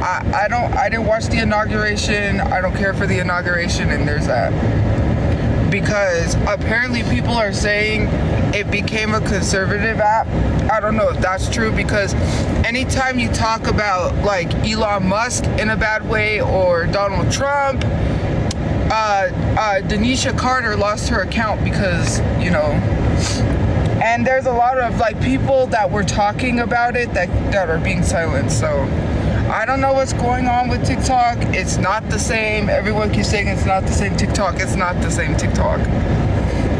I didn't watch the inauguration. I don't care for the inauguration, and there's that. Because apparently people are saying it became a conservative app. I don't know if that's true, because anytime you talk about like Elon Musk in a bad way or Donald Trump, Denisha Carter lost her account because, you know, and there's a lot of like people that were talking about it that are being silenced. So I don't know what's going on with TikTok. It's not the same. Everyone keeps saying it's not the same TikTok. It's not the same TikTok.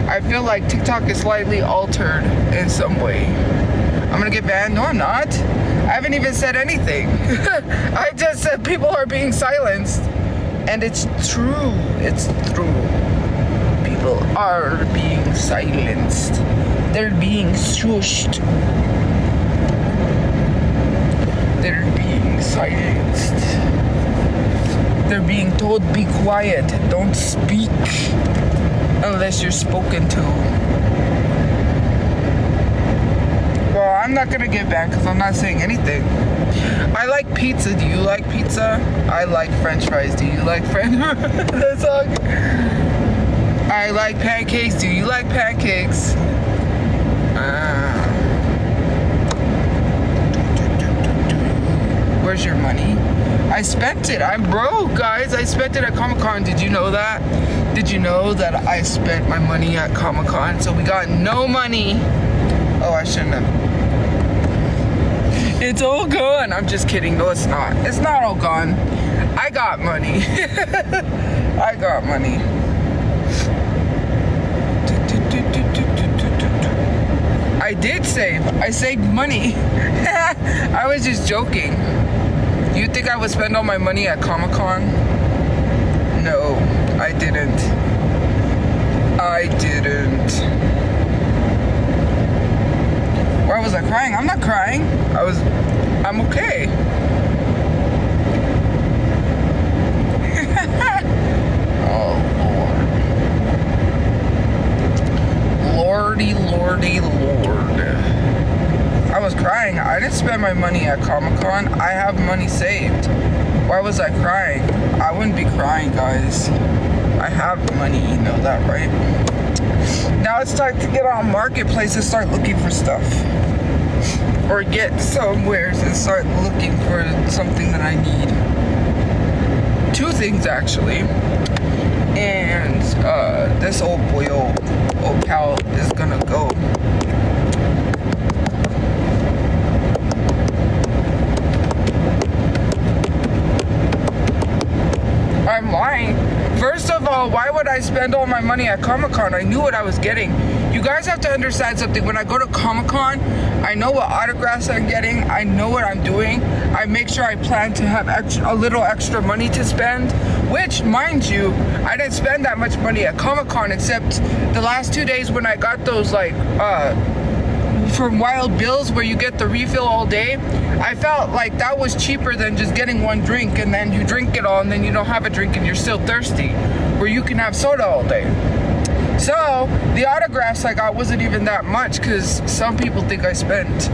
I feel like TikTok is slightly altered in some way. I'm gonna get banned? No, I'm not. I haven't even said anything. I just said people are being silenced. And it's true. It's true. People are being silenced. They're being shushed. They're being silenced. They're being told, be quiet, don't speak unless you're spoken to. Well, I'm not gonna get banned because I'm not saying anything. I like pizza. Do you like pizza? I like French fries. Do you like French fries? That song. I like pancakes. Do you like pancakes? Where's your money? I spent it. I'm broke, guys. I spent it at Comic-Con. Did you know that? Did you know that I spent my money at Comic-Con? So we got no money. Oh, I shouldn't have. It's all gone. I'm just kidding. No, it's not. It's not all gone. I got money. I got money. I did save. I saved money. I was just joking. You think I would spend all my money at Comic-Con? No, I didn't. I didn't. Why was I crying? I'm not crying. I'm okay. Oh, Lord. Lordy, lordy, Lord. I was crying. I didn't spend my money at Comic-Con. I have money saved. Why was I crying? I wouldn't be crying, guys. I have money, you know that, right? Now it's time to get on Marketplace and start looking for stuff. Or get somewhere and start looking for something that I need. Two things, actually. And this old boy, old pal, is gonna go. I'm lying. First of all, why would I spend all my money at Comic-Con? I knew what I was getting. You guys have to understand something. When I go to Comic-Con, I know what autographs I'm getting. I know what I'm doing. I make sure I plan to have a little extra money to spend, which, mind you, I didn't spend that much money at Comic-Con except the last 2 days when I got those, like, from Wild Bill's where you get the refill all day. I felt like that was cheaper than just getting one drink and then you drink it all and then you don't have a drink and you're still thirsty, where you can have soda all day. So the autographs I got wasn't even that much, because some people think I spent,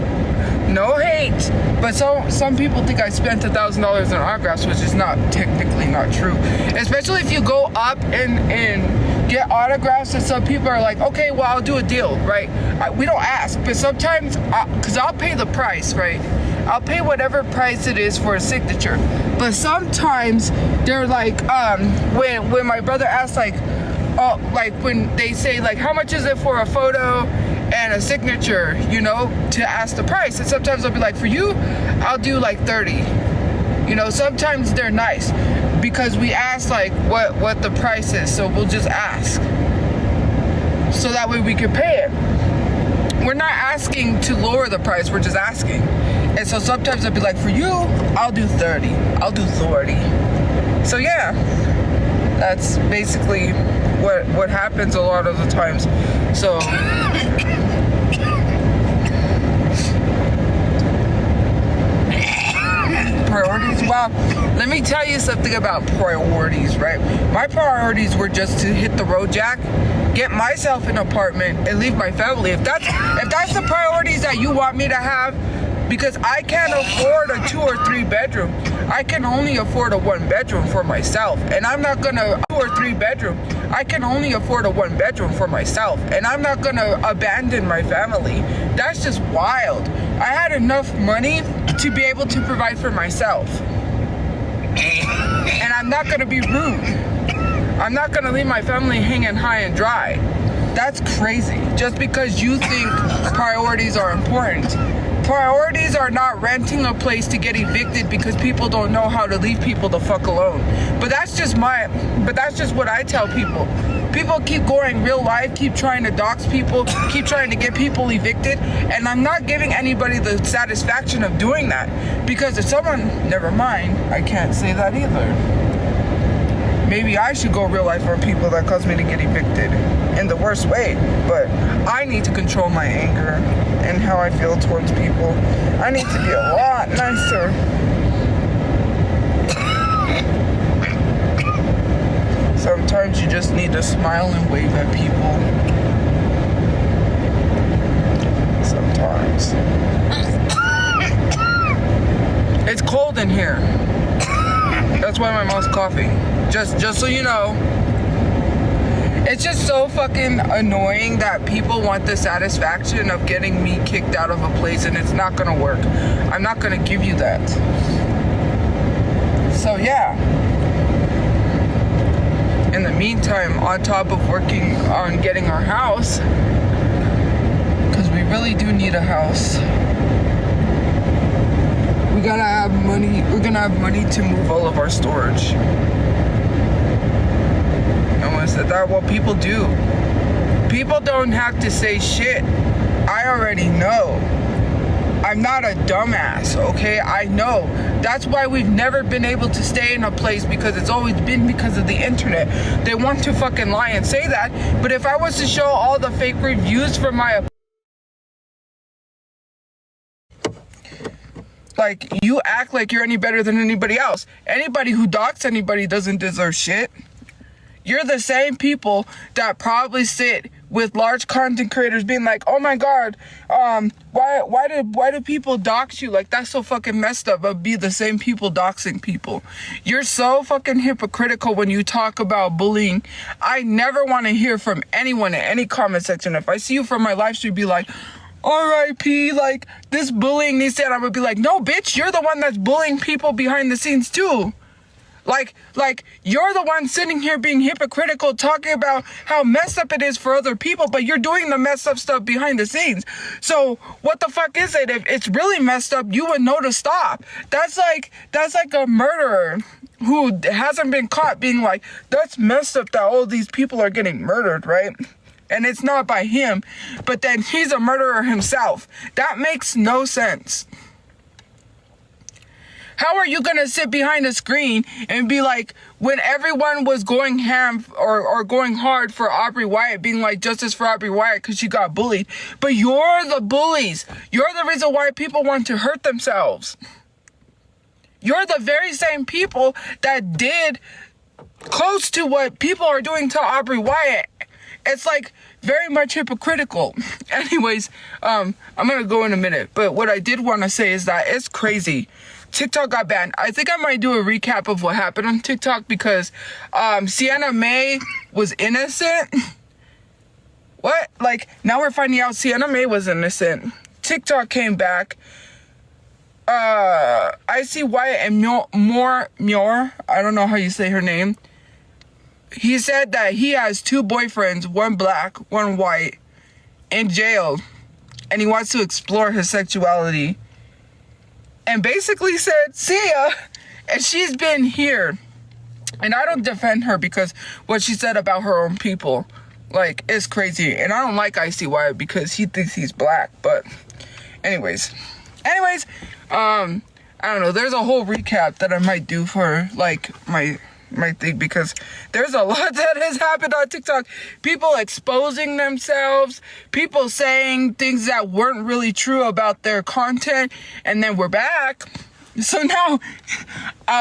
no hate, but some people think I spent $1,000 in autographs, which is technically not true. Especially if you go up and get autographs, and some people are like, okay, well, I'll do a deal, right? We don't ask, but sometimes, because I'll pay the price, right? I'll pay whatever price it is for a signature. But sometimes they're like, when my brother asks, like, oh, like when they say, like, how much is it for a photo and a signature, you know, to ask the price. And sometimes I'll be like, for you, I'll do like 30. You know, sometimes they're nice because we ask like what the price is, so we'll just ask. So that way we can pay it. We're not asking to lower the price, we're just asking. And so sometimes I'll be like, for you, I'll do 30. I'll do 30. So yeah, that's basically what happens a lot of the times. So priorities. Well, let me tell you something about priorities, right? My priorities were just to hit the road jack, get myself an apartment, and leave my family. If that's the priorities that you want me to have, because I can't afford a 2 or 3 bedroom. I can only afford a 1 bedroom for myself, and I'm not gonna 2 or 3 bedroom. I can only afford a 1 bedroom for myself, and I'm not gonna abandon my family. That's just wild. I had enough money to be able to provide for myself, and I'm not gonna be rude. I'm not gonna leave my family hanging high and dry. That's crazy. Just because you think priorities are important. Priorities are not renting a place to get evicted because people don't know how to leave people the fuck alone. But that's just what I tell people. People keep going real life, keep trying to dox people, keep trying to get people evicted, and I'm not giving anybody the satisfaction of doing that. Because if someone, never mind, I can't say that either. Maybe I should go real life for people that cause me to get evicted in the worst way. But I need to control my anger and how I feel towards people. I need to be a lot nicer. Sometimes you just need to smile and wave at people. Sometimes. It's cold in here. That's why my mouth's coughing. Just so you know. It's just so fucking annoying that people want the satisfaction of getting me kicked out of a place, and it's not gonna work. I'm not gonna give you that. So yeah. In the meantime, on top of working on getting our house, because we really do need a house, we gotta have money. We're gonna have money to move all of our storage. No one said that. Well, people do. People don't have to say shit. I already know. I'm not a dumbass, okay? I know. That's why we've never been able to stay in a place, because it's always been because of the internet. They want to fucking lie and say that, but if I was to show all the fake reviews from my like, you act like you're any better than anybody else. Anybody who docs anybody doesn't deserve shit. You're the same people that probably sit with large content creators being like, oh my god, why do people dox you? Like, that's so fucking messed up. But be the same people doxing people. You're so fucking hypocritical when you talk about bullying. I never want to hear from anyone in any comment section. If I see you from my live stream, be like, R.I.P. like, this bullying needs to end. I'm gonna be like, no bitch, you're the one that's bullying people behind the scenes too. Like, you're the one sitting here being hypocritical, talking about how messed up it is for other people, but you're doing the messed up stuff behind the scenes. So, what the fuck is it? If it's really messed up, you would know to stop. That's like a murderer who hasn't been caught being like, that's messed up that all these people are getting murdered, right? And it's not by him, but then he's a murderer himself. That makes no sense. How are you gonna sit behind a screen and be like, when everyone was going ham or going hard for Aubrey Wyatt, being like, justice for Aubrey Wyatt because she got bullied, but you're the bullies. You're the reason why people want to hurt themselves. You're the very same people that did close to what people are doing to Aubrey Wyatt. It's like very much hypocritical. Anyways, I'm gonna go in a minute, but what I did want to say is that it's crazy. TikTok got banned. I think I might do a recap of what happened on TikTok because Sienna May was innocent. What? Like, now we're finding out Sienna May was innocent. TikTok came back. I see Wyatt and Muir, I don't know how you say her name. He said that he has 2 boyfriends, one black, one white, in jail, and he wants to explore his sexuality. And basically said, see ya. And she's been here. And I don't defend her because what she said about her own people, like, is crazy. And I don't like Icy Wyatt because he thinks he's black. But anyways, I don't know. There's a whole recap that I might do for, like, my thing, because there's a lot that has happened on TikTok. People exposing themselves, people saying things that weren't really true about their content, and then we're back. So now,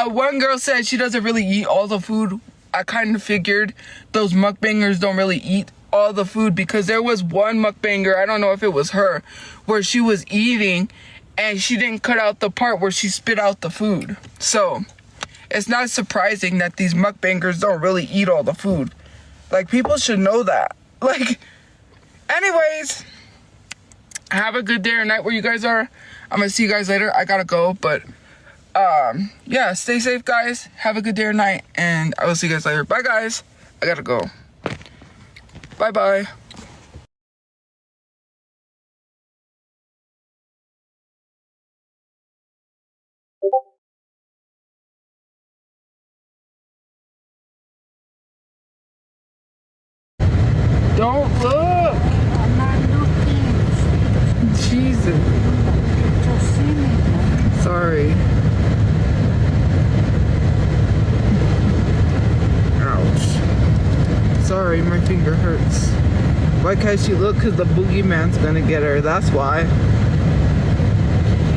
one girl said she doesn't really eat all the food. I kind of figured those mukbangers don't really eat all the food, because there was one mukbanger, I don't know if it was her, where she was eating and she didn't cut out the part where she spit out the food. So it's not surprising that these mukbangers don't really eat all the food. Like, people should know that. Like, anyways, have a good day or night where you guys are. I'm gonna see you guys later. I gotta go, but yeah, stay safe, guys. Have a good day or night, and I will see you guys later. Bye, guys. I gotta go. Bye bye. Don't look. I'm not looking. Jesus. Just see me. Sorry. Ouch. Sorry, my finger hurts. Why can't she look? Because the boogeyman's gonna get her. That's why.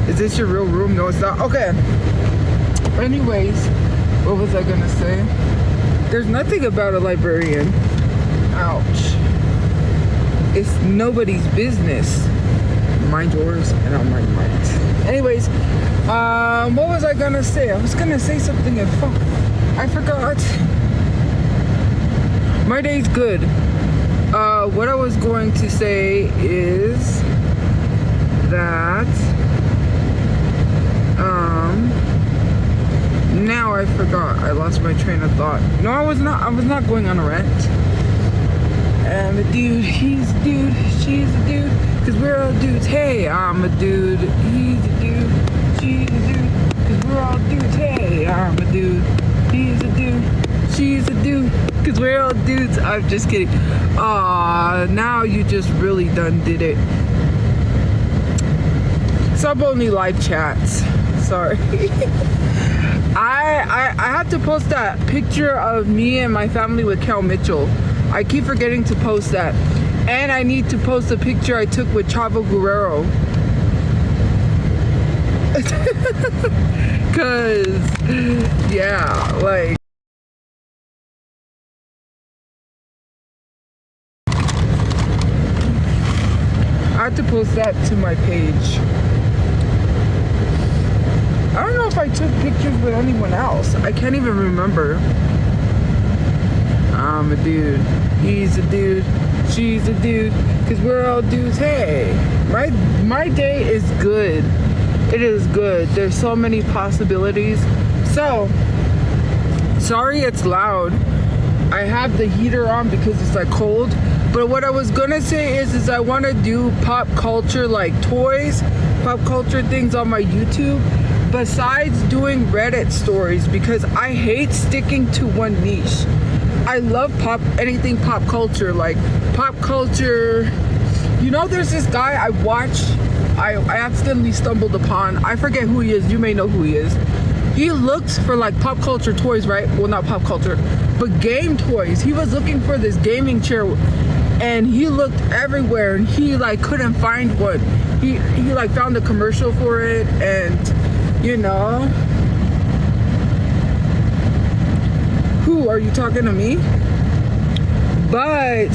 Is this your real room? No, it's not. Okay. Anyways, what was I gonna say? There's nothing about a librarian. Ouch. It's nobody's business. Mind yours and I'll mind mine. Anyways, what was I gonna say? I was gonna say something and fuck, I forgot. My day's good. What I was going to say is that now I forgot. I lost my train of thought. No, I was not going on a rant. I'm a dude, he's a dude, she's a dude, cause we're all dudes. Hey, I'm a dude, he's a dude, she's a dude, cause we're all dudes. Hey, I'm a dude, he's a dude, she's a dude, cause we're all dudes. I'm just kidding. Aw, now you just really done did it. Sub only live chats. Sorry. I have to post that picture of me and my family with Cal Mitchell. I keep forgetting to post that. And I need to post a picture I took with Chavo Guerrero. Cause, yeah, like. I have to post that to my page. I don't know if I took pictures with anyone else. I can't even remember. I'm a dude, he's a dude, she's a dude, cause we're all dudes. Hey, my day is good. It is good. There's so many possibilities. So, sorry it's loud. I have the heater on because it's like cold. But what I was gonna say is I wanna do pop culture, like toys, pop culture things on my YouTube, besides doing Reddit stories, because I hate sticking to one niche. I love anything pop culture, like pop culture. You know, there's this guy I watched, I accidentally stumbled upon. I forget who he is. You may know who he is. He looked for like pop culture toys, right? Well, not pop culture, but game toys. He was looking for this gaming chair and he looked everywhere and he like couldn't find one. He like found a commercial for it, and you know. Who are you talking to me? But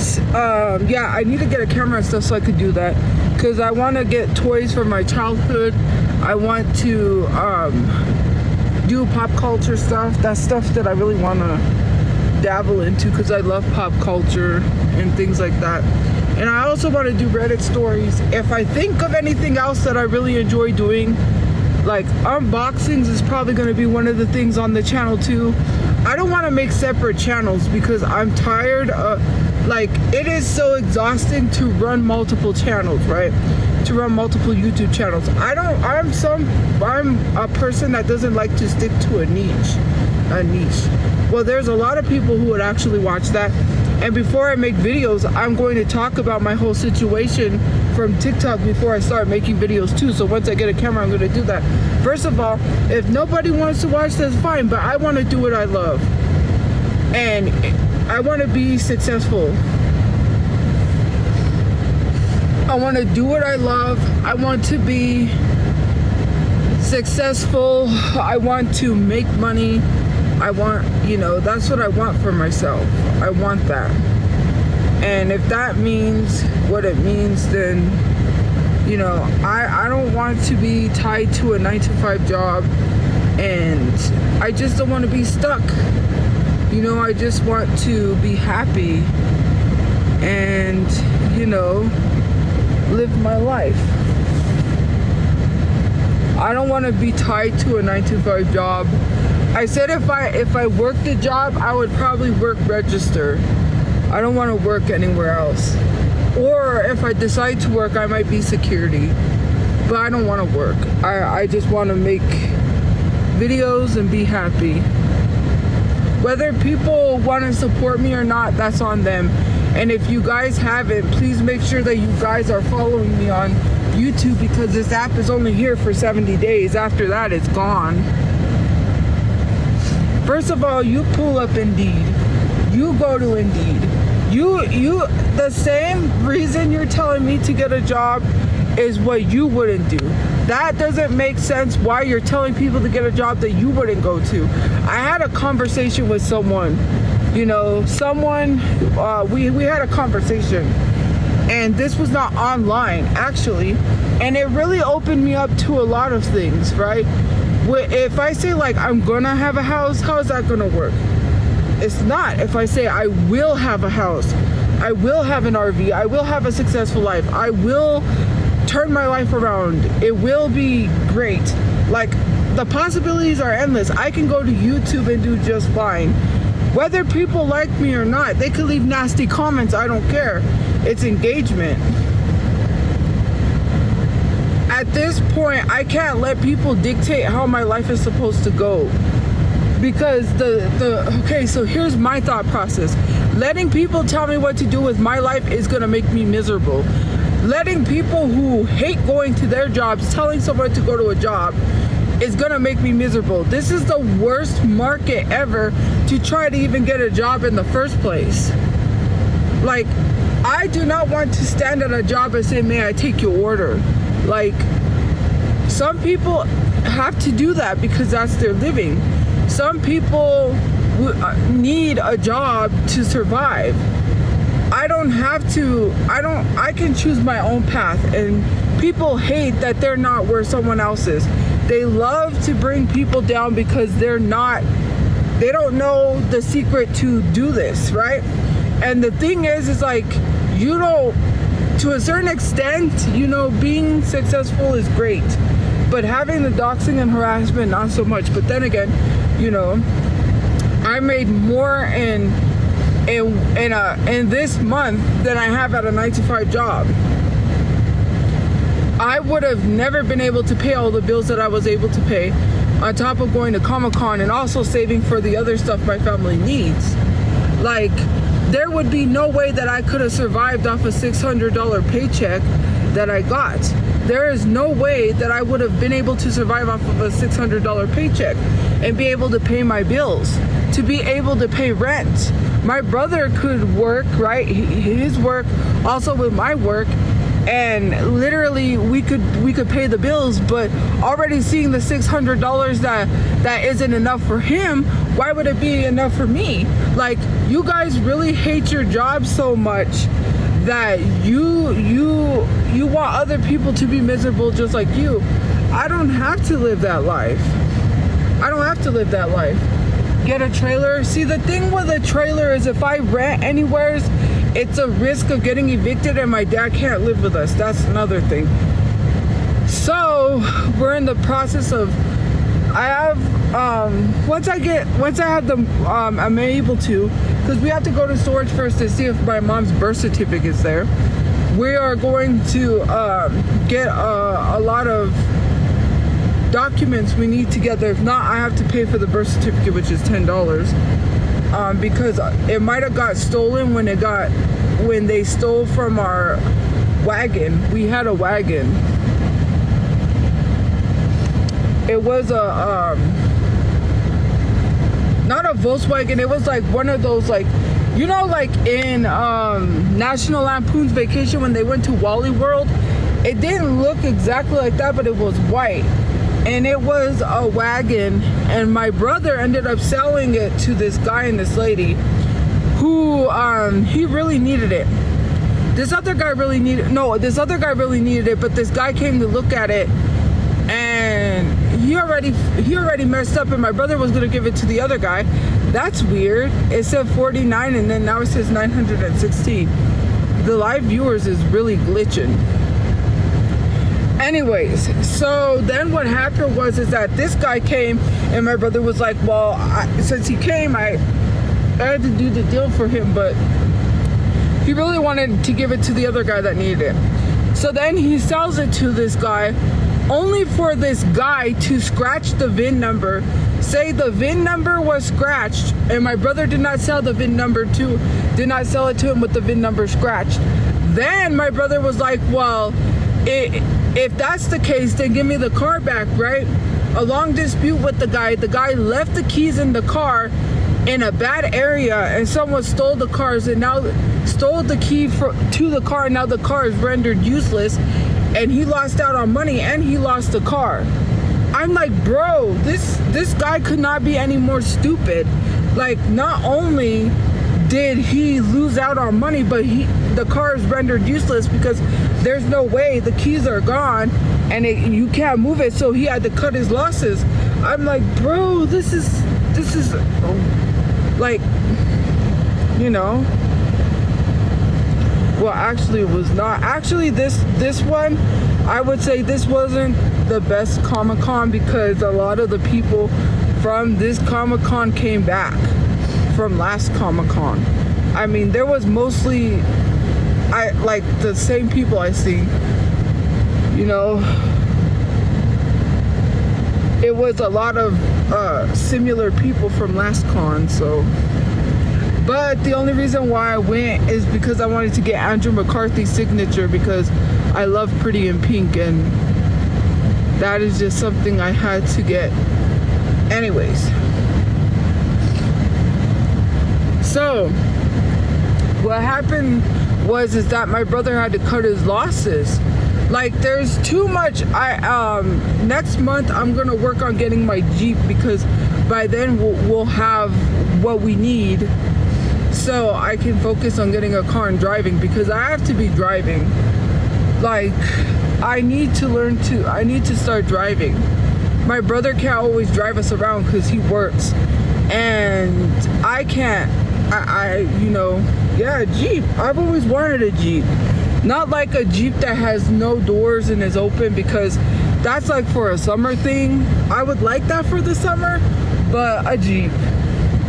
yeah, I need to get a camera and stuff so I could do that, because I want to get toys from my childhood. I want to do pop culture stuff. That's stuff that I really want to dabble into, because I love pop culture and things like that. And I also want to do Reddit stories. If I think of anything else that I really enjoy doing, like unboxings is probably going to be one of the things on the channel too. I don't want to make separate channels because I'm tired of, like, it is so exhausting to run multiple channels, right? To run multiple YouTube channels. I'm a person that doesn't like to stick to a niche. Well, there's a lot of people who would actually watch that. And before I make videos, I'm going to talk about my whole situation from TikTok before I start making videos too. So once I get a camera, I'm going to do that. First of all, if nobody wants to watch, that's fine. But I want to do what I love. And I want to be successful. I want to do what I love. I want to be successful. I want to make money. I want, you know, that's what I want for myself. I want that. And if that means what it means, then, You know, I don't want to be tied to a 9 to 5 job, and I just don't want to be stuck. You know, I just want to be happy and, you know, live my life. I don't want to be tied to a 9 to 5 job. I said if I worked a job, I would probably work register. I don't want to work anywhere else. Or if I decide to work, I might be security. But I don't want to work. I just want to make videos and be happy. Whether people want to support me or not, that's on them. And if you guys haven't, please make sure that you guys are following me on YouTube, because this app is only here for 70 days. After that, it's gone. First of all, you pull up Indeed. You go to Indeed. You the same reason you're telling me to get a job is what you wouldn't do. That doesn't make sense why you're telling people to get a job that you wouldn't go to. I had a conversation with someone, you know, we had a conversation, and this was not online actually, and it really opened me up to a lot of things, right? If I say like I'm gonna have a house, how is that gonna work? It's not. If I say I will have a house, I will have an RV, I will have a successful life, I will turn my life around, it will be great. Like, the possibilities are endless. I can go to YouTube and do just fine. Whether people like me or not, they could leave nasty comments, I don't care. It's engagement. At this point, I can't let people dictate how my life is supposed to go. Because okay, so here's my thought process. Letting people tell me what to do with my life is gonna make me miserable. Letting people who hate going to their jobs, telling someone to go to a job, is gonna make me miserable. This is the worst market ever to try to even get a job in the first place. Like, I do not want to stand at a job and say, may I take your order? Like, some people have to do that because that's their living. Some people need a job to survive. I don't have to, I can choose my own path, and people hate that they're not where someone else is. They love to bring people down because they don't know the secret to do this, right? And the thing is like, you know, to a certain extent, you know, being successful is great, but having the doxing and harassment, not so much. But then again, you know, I made more in this month than I have at a 9 to 5 job. I would have never been able to pay all the bills that I was able to pay, on top of going to Comic-Con and also saving for the other stuff my family needs. Like, there would be no way that I could have survived off a $600 paycheck that I got. There is no way that I would have been able to survive off of a $600 paycheck and be able to pay my bills, to be able to pay rent. My brother could work, right? His work also with my work, and literally we could pay the bills. But already seeing the $600 that isn't enough for him, why would it be enough for me? Like, you guys really hate your job so much that you want other people to be miserable just like you. I don't have to live that life. I don't have to live that life. Get a trailer. See, the thing with a trailer is if I rent anywhere, it's a risk of getting evicted, and my dad can't live with us. That's another thing. So we're in the process of, I have once I have them, I'm able to, because we have to go to storage first to see if my mom's birth certificate's there. We are going to get a lot of documents we need together. If not, I have to pay for the birth certificate, which is $10, because it might have got stolen when they stole from our wagon. We had a wagon. It was not a Volkswagen. It was like one of those, like, you know, like in National Lampoon's Vacation when they went to Wally World. It didn't look exactly like that, but it was white. And it was a wagon, and my brother ended up selling it to this guy and this lady who he really needed it. this other guy really needed it, but this guy came to look at it, and he already messed up, and my brother was gonna give it to the other guy. That's weird. It said 49 and then now it says 916. The live viewers is really glitching. Anyways, so then what happened was is that this guy came, and my brother was like, well, since he came, I had to do the deal for him, but he really wanted to give it to the other guy that needed it. So then he sells it to this guy, only for this guy to scratch the VIN number, say the VIN number was scratched, and my brother did not sell it to him with the VIN number scratched. Then my brother was like, well, if that's the case, then give me the car back, right? A long dispute with the guy. The guy left the keys in the car in a bad area, and someone stole the cars and now stole the key to the car. Now the car is rendered useless, and he lost out on money and he lost the car. I'm like, bro, this guy could not be any more stupid. Like, not only did he lose out on money, but the car is rendered useless because there's no way, the keys are gone and you can't move it, so he had to cut his losses. I'm like, bro, this is like, you know. Well, actually it was not. Actually this one, I would say this wasn't the best Comic-Con because a lot of the people from this Comic-Con came back from last Comic-Con. I mean, there was mostly like the same people I see, you know. It was a lot of similar people from last con, so. But the only reason why I went is because I wanted to get Andrew McCarthy's signature because I love Pretty in Pink, and that is just something I had to get. Anyways. So, what happened is that my brother had to cut his losses. Like, there's too much. Next month I'm gonna work on getting my Jeep because by then we'll have what we need, so I can focus on getting a car and driving, because I have to be driving. Like, I need to start driving. My brother can't always drive us around because he works, and I can't. You know, yeah, Jeep. I've always wanted a Jeep. Not like a Jeep that has no doors and is open, because that's like for a summer thing. I would like that for the summer, but a Jeep.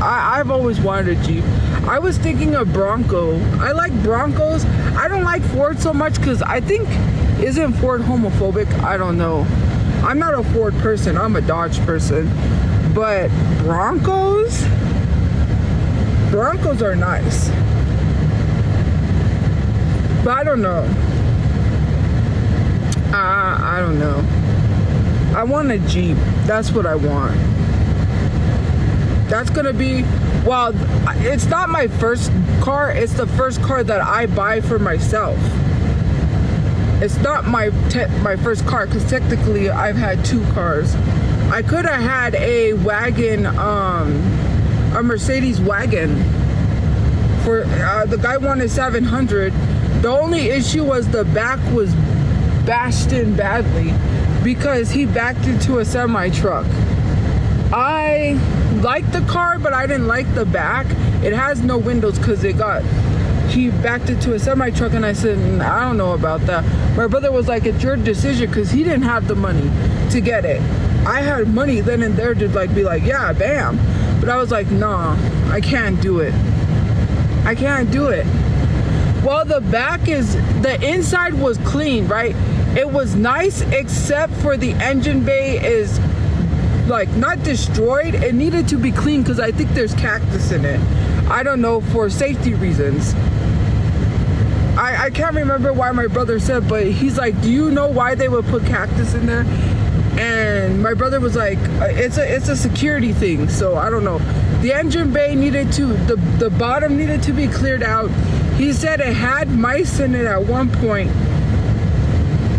I've always wanted a Jeep. I was thinking of Bronco. I like Broncos. I don't like Ford so much because I think, isn't Ford homophobic? I don't know. I'm not a Ford person. I'm a Dodge person. But Broncos are nice. But I don't know. I don't know. I want a Jeep. That's what I want. That's gonna be, well, it's not my first car. It's the first car that I buy for myself. It's not my first car, because technically I've had two cars. I could have had a wagon, a Mercedes wagon. For the guy wanted 700. The only issue was the back was bashed in badly because he backed into a semi truck. I liked the car, but I didn't like the back. It has no windows because he backed into a semi truck, and I said, I don't know about that. My brother was like, it's your decision, because he didn't have the money to get it. I had money then and there to be like, yeah, bam. But I was like, nah, I can't do it. I can't do it. Well, the inside was clean, right? It was nice, except for the engine bay is like not destroyed. It needed to be clean because I think there's cactus in it. I don't know, for safety reasons. I can't remember why my brother said, but he's like, do you know why they would put cactus in there? And my brother was like, it's a security thing, so I don't know. The engine bay the bottom needed to be cleared out. He said it had mice in it at one point,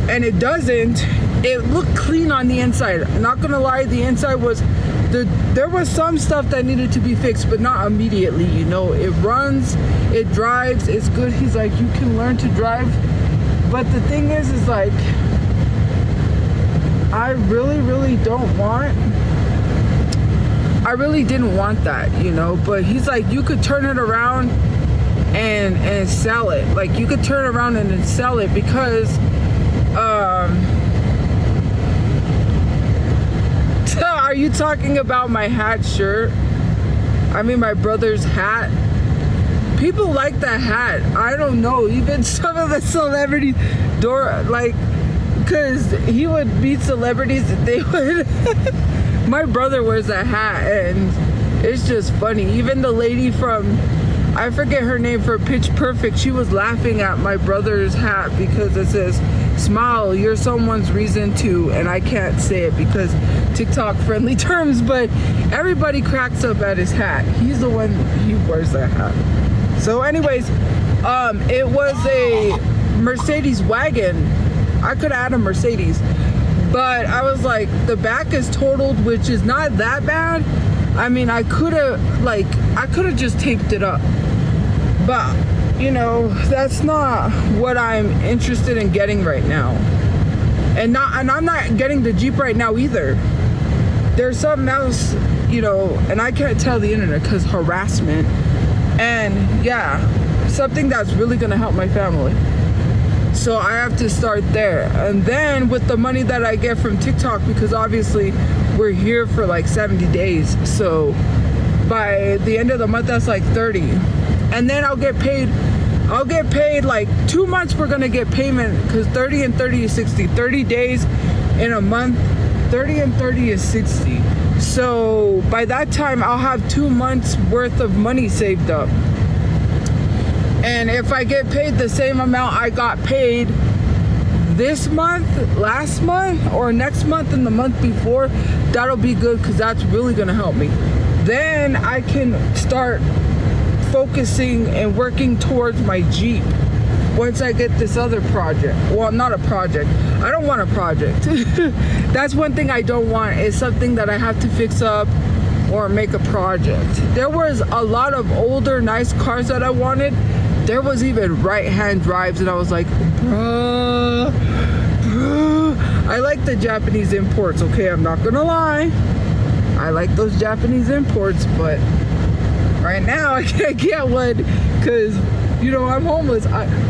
and it doesn't. it looked clean on the inside. Not gonna lie, the inside was there was some stuff that needed to be fixed, but not immediately. You know, it runs, it drives, it's good. He's like, you can learn to drive, but the thing is like, I really didn't want that, you know. But he's like, you could turn it around and sell it. Like, you could turn around and sell it because are you talking about my hat shirt? I mean, my brother's hat. People like that hat. I don't know. Even some of the celebrities, because he would meet celebrities and they would. My brother wears that hat, and it's just funny. Even the lady from, I forget her name, for Pitch Perfect, she was laughing at my brother's hat because it says, "Smile, you're someone's reason to," and I can't say it because TikTok friendly terms, but everybody cracks up at his hat. He's the one, he wears that hat. So anyways, it was a Mercedes wagon. I could add a Mercedes, but I was like, the back is totaled, which is not that bad. I mean, I could have just taped it up, but you know, that's not what I'm interested in getting right now. And I'm not getting the Jeep right now either. There's something else, you know, and I can't tell the internet because harassment. And yeah, something that's really gonna help my family. So I have to start there. And then with the money that I get from TikTok, because obviously we're here for like 70 days. So by the end of the month, that's like 30. And then I'll get paid like 2 months. We're gonna get payment because 30 and 30 is 60. 30 days in a month, 30 and 30 is 60. So by that time, I'll have 2 months worth of money saved up. And if I get paid the same amount I got paid this month, last month, or next month and the month before, that'll be good because that's really gonna help me. Then I can start focusing and working towards my Jeep once I get this other project. Well, not a project. I don't want a project. That's one thing I don't want, is something that I have to fix up or make a project. There was a lot of older, nice cars that I wanted. There was even right-hand drives, and I was like, bruh. I like the Japanese imports, okay? I'm not gonna lie. I like those Japanese imports, but right now I can't get one because, you know, I'm homeless.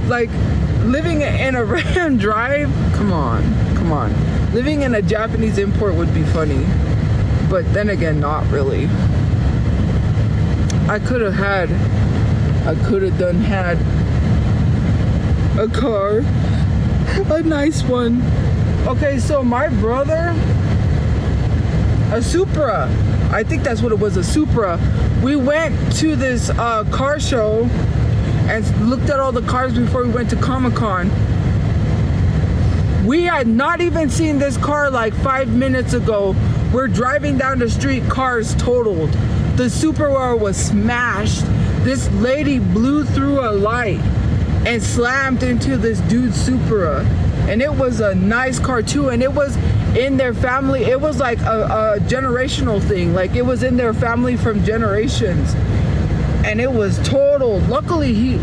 Like, living in a right-hand drive, come on. Living in a Japanese import would be funny, but then again, not really. I could have had a car, a nice one. Okay, so my brother, a Supra, I think that's what it was, a Supra. We went to this car show and looked at all the cars before we went to Comic-Con. We had not even seen this car like 5 minutes ago. We're driving down the street, cars totaled. The Supra was smashed. This lady blew through a light and slammed into this dude's Supra. And it was a nice car too, and it was in their family. It was like a generational thing. Like, it was in their family from generations. And it was totaled. Luckily, he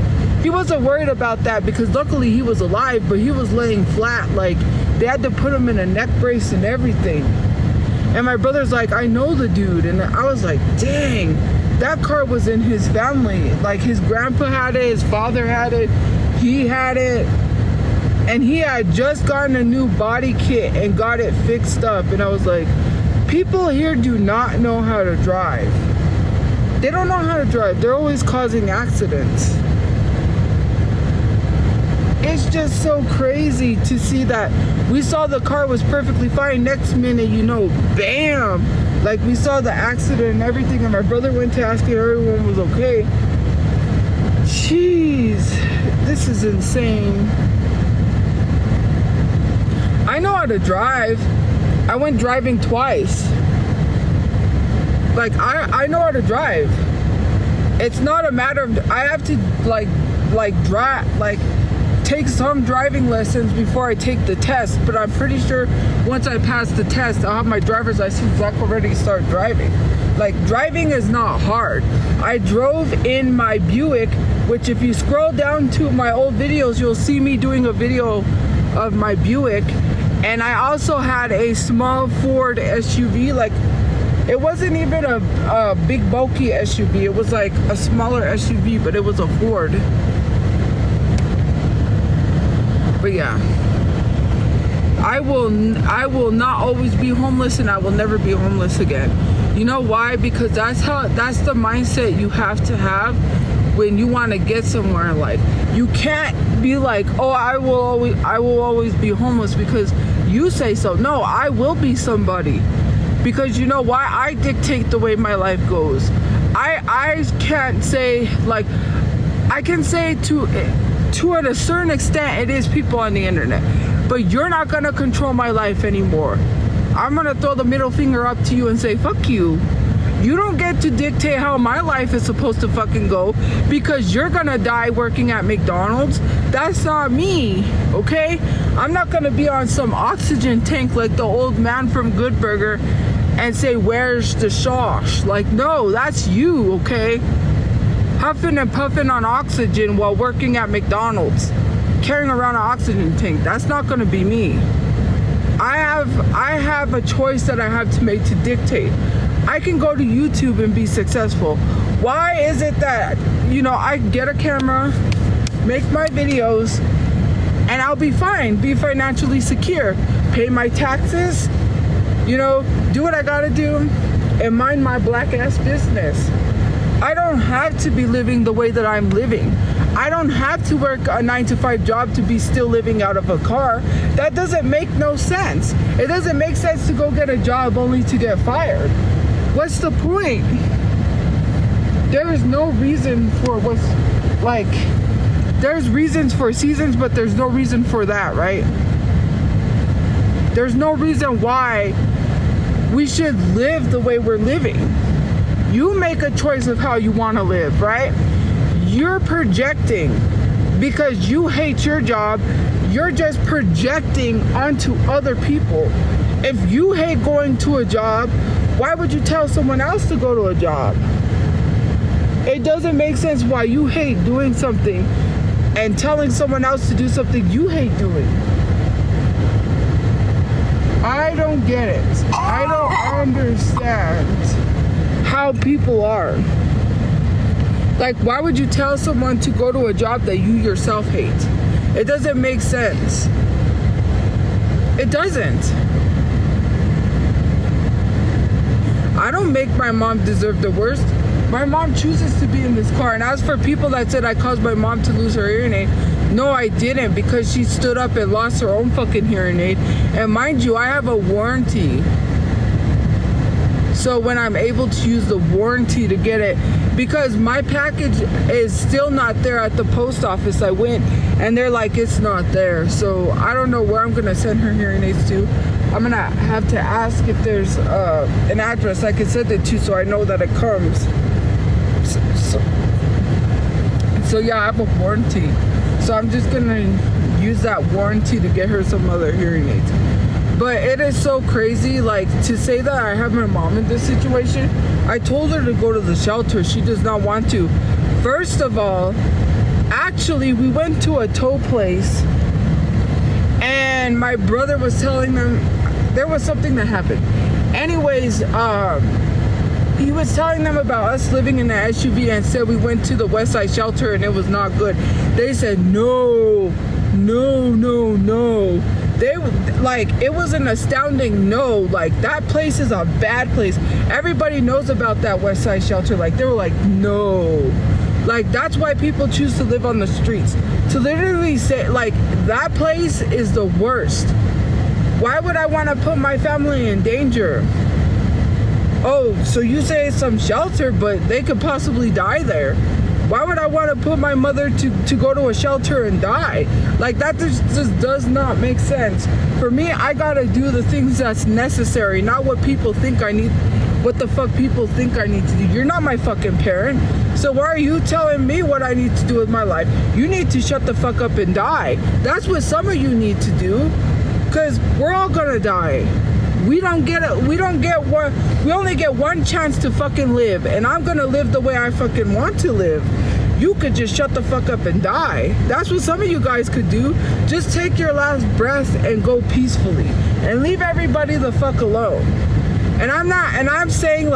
wasn't worried about that because luckily he was alive, but he was laying flat. Like, they had to put him in a neck brace and everything. And my brother's like, I know the dude. And I was like, dang, that car was in his family. Like, his grandpa had it, his father had it, he had it. And he had just gotten a new body kit and got it fixed up. And I was like, people here do not know how to drive. They don't know how to drive. They're always causing accidents. It's just so crazy to see that we saw the car was perfectly fine. Next minute, you know, bam! Like, we saw the accident and everything, and my brother went to ask if everyone was okay. Jeez, this is insane. I know how to drive. I went driving twice. Like, I know how to drive. It's not a matter of, I have to like drive, like take some driving lessons before I take the test, but I'm pretty sure once I pass the test, I'll have my driver's license. I can already start driving. Like, driving is not hard. I drove in my Buick, which if you scroll down to my old videos, you'll see me doing a video of my Buick. And I also had a small Ford SUV. Like, it wasn't even a big bulky SUV. It was like a smaller SUV, but it was a Ford. But yeah, I will not always be homeless, and I will never be homeless again. You know why? Because that's the mindset you have to have when you want to get somewhere in life. You can't be like, oh, I will always be homeless because you say so. No, I will be somebody. Because you know why? I dictate the way my life goes. I can't say, like, I can say to a certain extent, it is people on the internet. But you're not gonna control my life anymore. I'm gonna throw the middle finger up to you and say, fuck you. You don't get to dictate how my life is supposed to fucking go because you're gonna die working at McDonald's. That's not me, okay? I'm not gonna be on some oxygen tank like the old man from Good Burger and say, where's the sauce? Like, no, that's you, okay? Huffing and puffing on oxygen while working at McDonald's, carrying around an oxygen tank. That's not gonna be me. I have a choice that I have to make to dictate. I can go to YouTube and be successful. Why is it that, you know, I get a camera, make my videos, and I'll be fine, be financially secure, pay my taxes, you know, do what I gotta do, and mind my black ass business. I don't have to be living the way that I'm living. I don't have to work a 9-to-5 job to be still living out of a car. That doesn't make no sense. It doesn't make sense to go get a job only to get fired. What's the point? There is no reason for what's, like, there's reasons for seasons, but there's no reason for that, right? There's no reason why we should live the way we're living. You make a choice of how you want to live, right? You're projecting because you hate your job. You're just projecting onto other people. If you hate going to a job, why would you tell someone else to go to a job? It doesn't make sense why you hate doing something and telling someone else to do something you hate doing. I don't get it. I don't understand how people are. Like, why would you tell someone to go to a job that you yourself hate? It doesn't make sense. It doesn't. I don't make my mom deserve the worst. My mom chooses to be in this car. And as for people that said I caused my mom to lose her hearing aid, no, I didn't, because she stood up and lost her own fucking hearing aid. And mind you, I have a warranty. So when I'm able to use the warranty to get it, because my package is still not there at the post office. I went and they're like, it's not there. So I don't know where I'm gonna send her hearing aids to. I'm gonna have to ask if there's an address I can send it to so I know that it comes. So yeah, I have a warranty. So I'm just gonna use that warranty to get her some other hearing aids. But it is so crazy, like, to say that I have my mom in this situation. I told her to go to the shelter. She does not want to. First of all, actually, we went to a tow place and my brother was telling them there was something that happened. Anyways, he was telling them about us living in the SUV and said we went to the West Side shelter and it was not good. They said, no. They, like, it was an astounding no. Like, that place is a bad place. Everybody knows about that West Side shelter. Like, they were like, no. Like, that's why people choose to live on the streets. To literally say, like, that place is the worst. Why would I want to put my family in danger? Oh, so you say it's some shelter, but they could possibly die there. Why would I want to put my mother to go to a shelter and die? Like, that just does not make sense. For me, I gotta do the things that's necessary, not what people think I need. what the fuck people think I need to do. You're not my fucking parent. So why are you telling me what I need to do with my life? You need to shut the fuck up and die. That's what some of you need to do. Cause we're all gonna die. We only get one chance to fucking live. And I'm gonna live the way I fucking want to live. You could just shut the fuck up and die. That's what some of you guys could do. Just take your last breath and go peacefully. And leave everybody the fuck alone. And I'm saying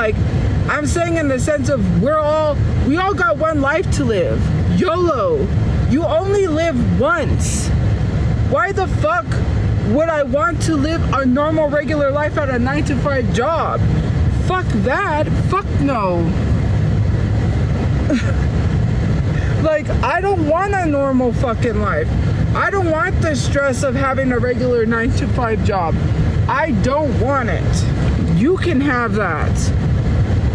in the sense of we all got one life to live. YOLO. You only live once. Why the fuck would I want to live a normal regular life at a 9-to-5 job? Fuck that. Fuck no. Like, I don't want a normal fucking life. I don't want the stress of having a regular 9-to-5 job. I don't want it. You can have that.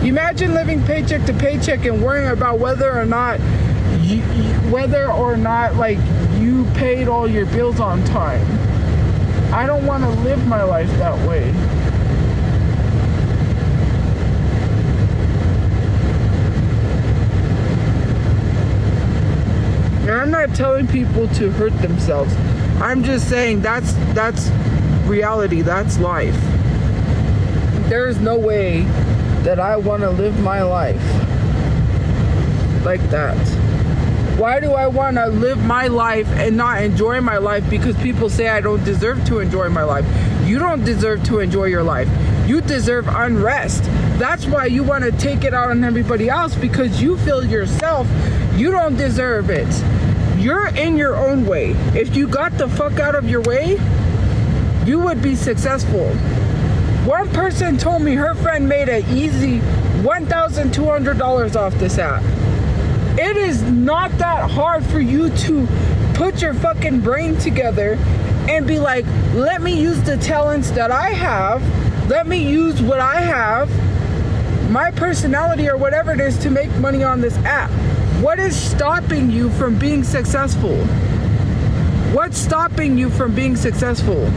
Imagine living paycheck to paycheck and worrying about whether or not like you paid all your bills on time. I don't want to live my life that way. And I'm not telling people to hurt themselves. I'm just saying that's reality. That's life. There is no way that I want to live my life like that. Why do I want to live my life and not enjoy my life because people say I don't deserve to enjoy my life? You don't deserve to enjoy your life. You deserve unrest. That's why you want to take it out on everybody else, because you feel yourself you don't deserve it. You're in your own way. If you got the fuck out of your way, you would be successful. One person told me her friend made an easy $1,200 off this app. It is not that hard for you to put your fucking brain together and be like, let me use the talents that I have. Let me use what I have, my personality or whatever it is, to make money on this app. What is stopping you from being successful? What's stopping you from being successful?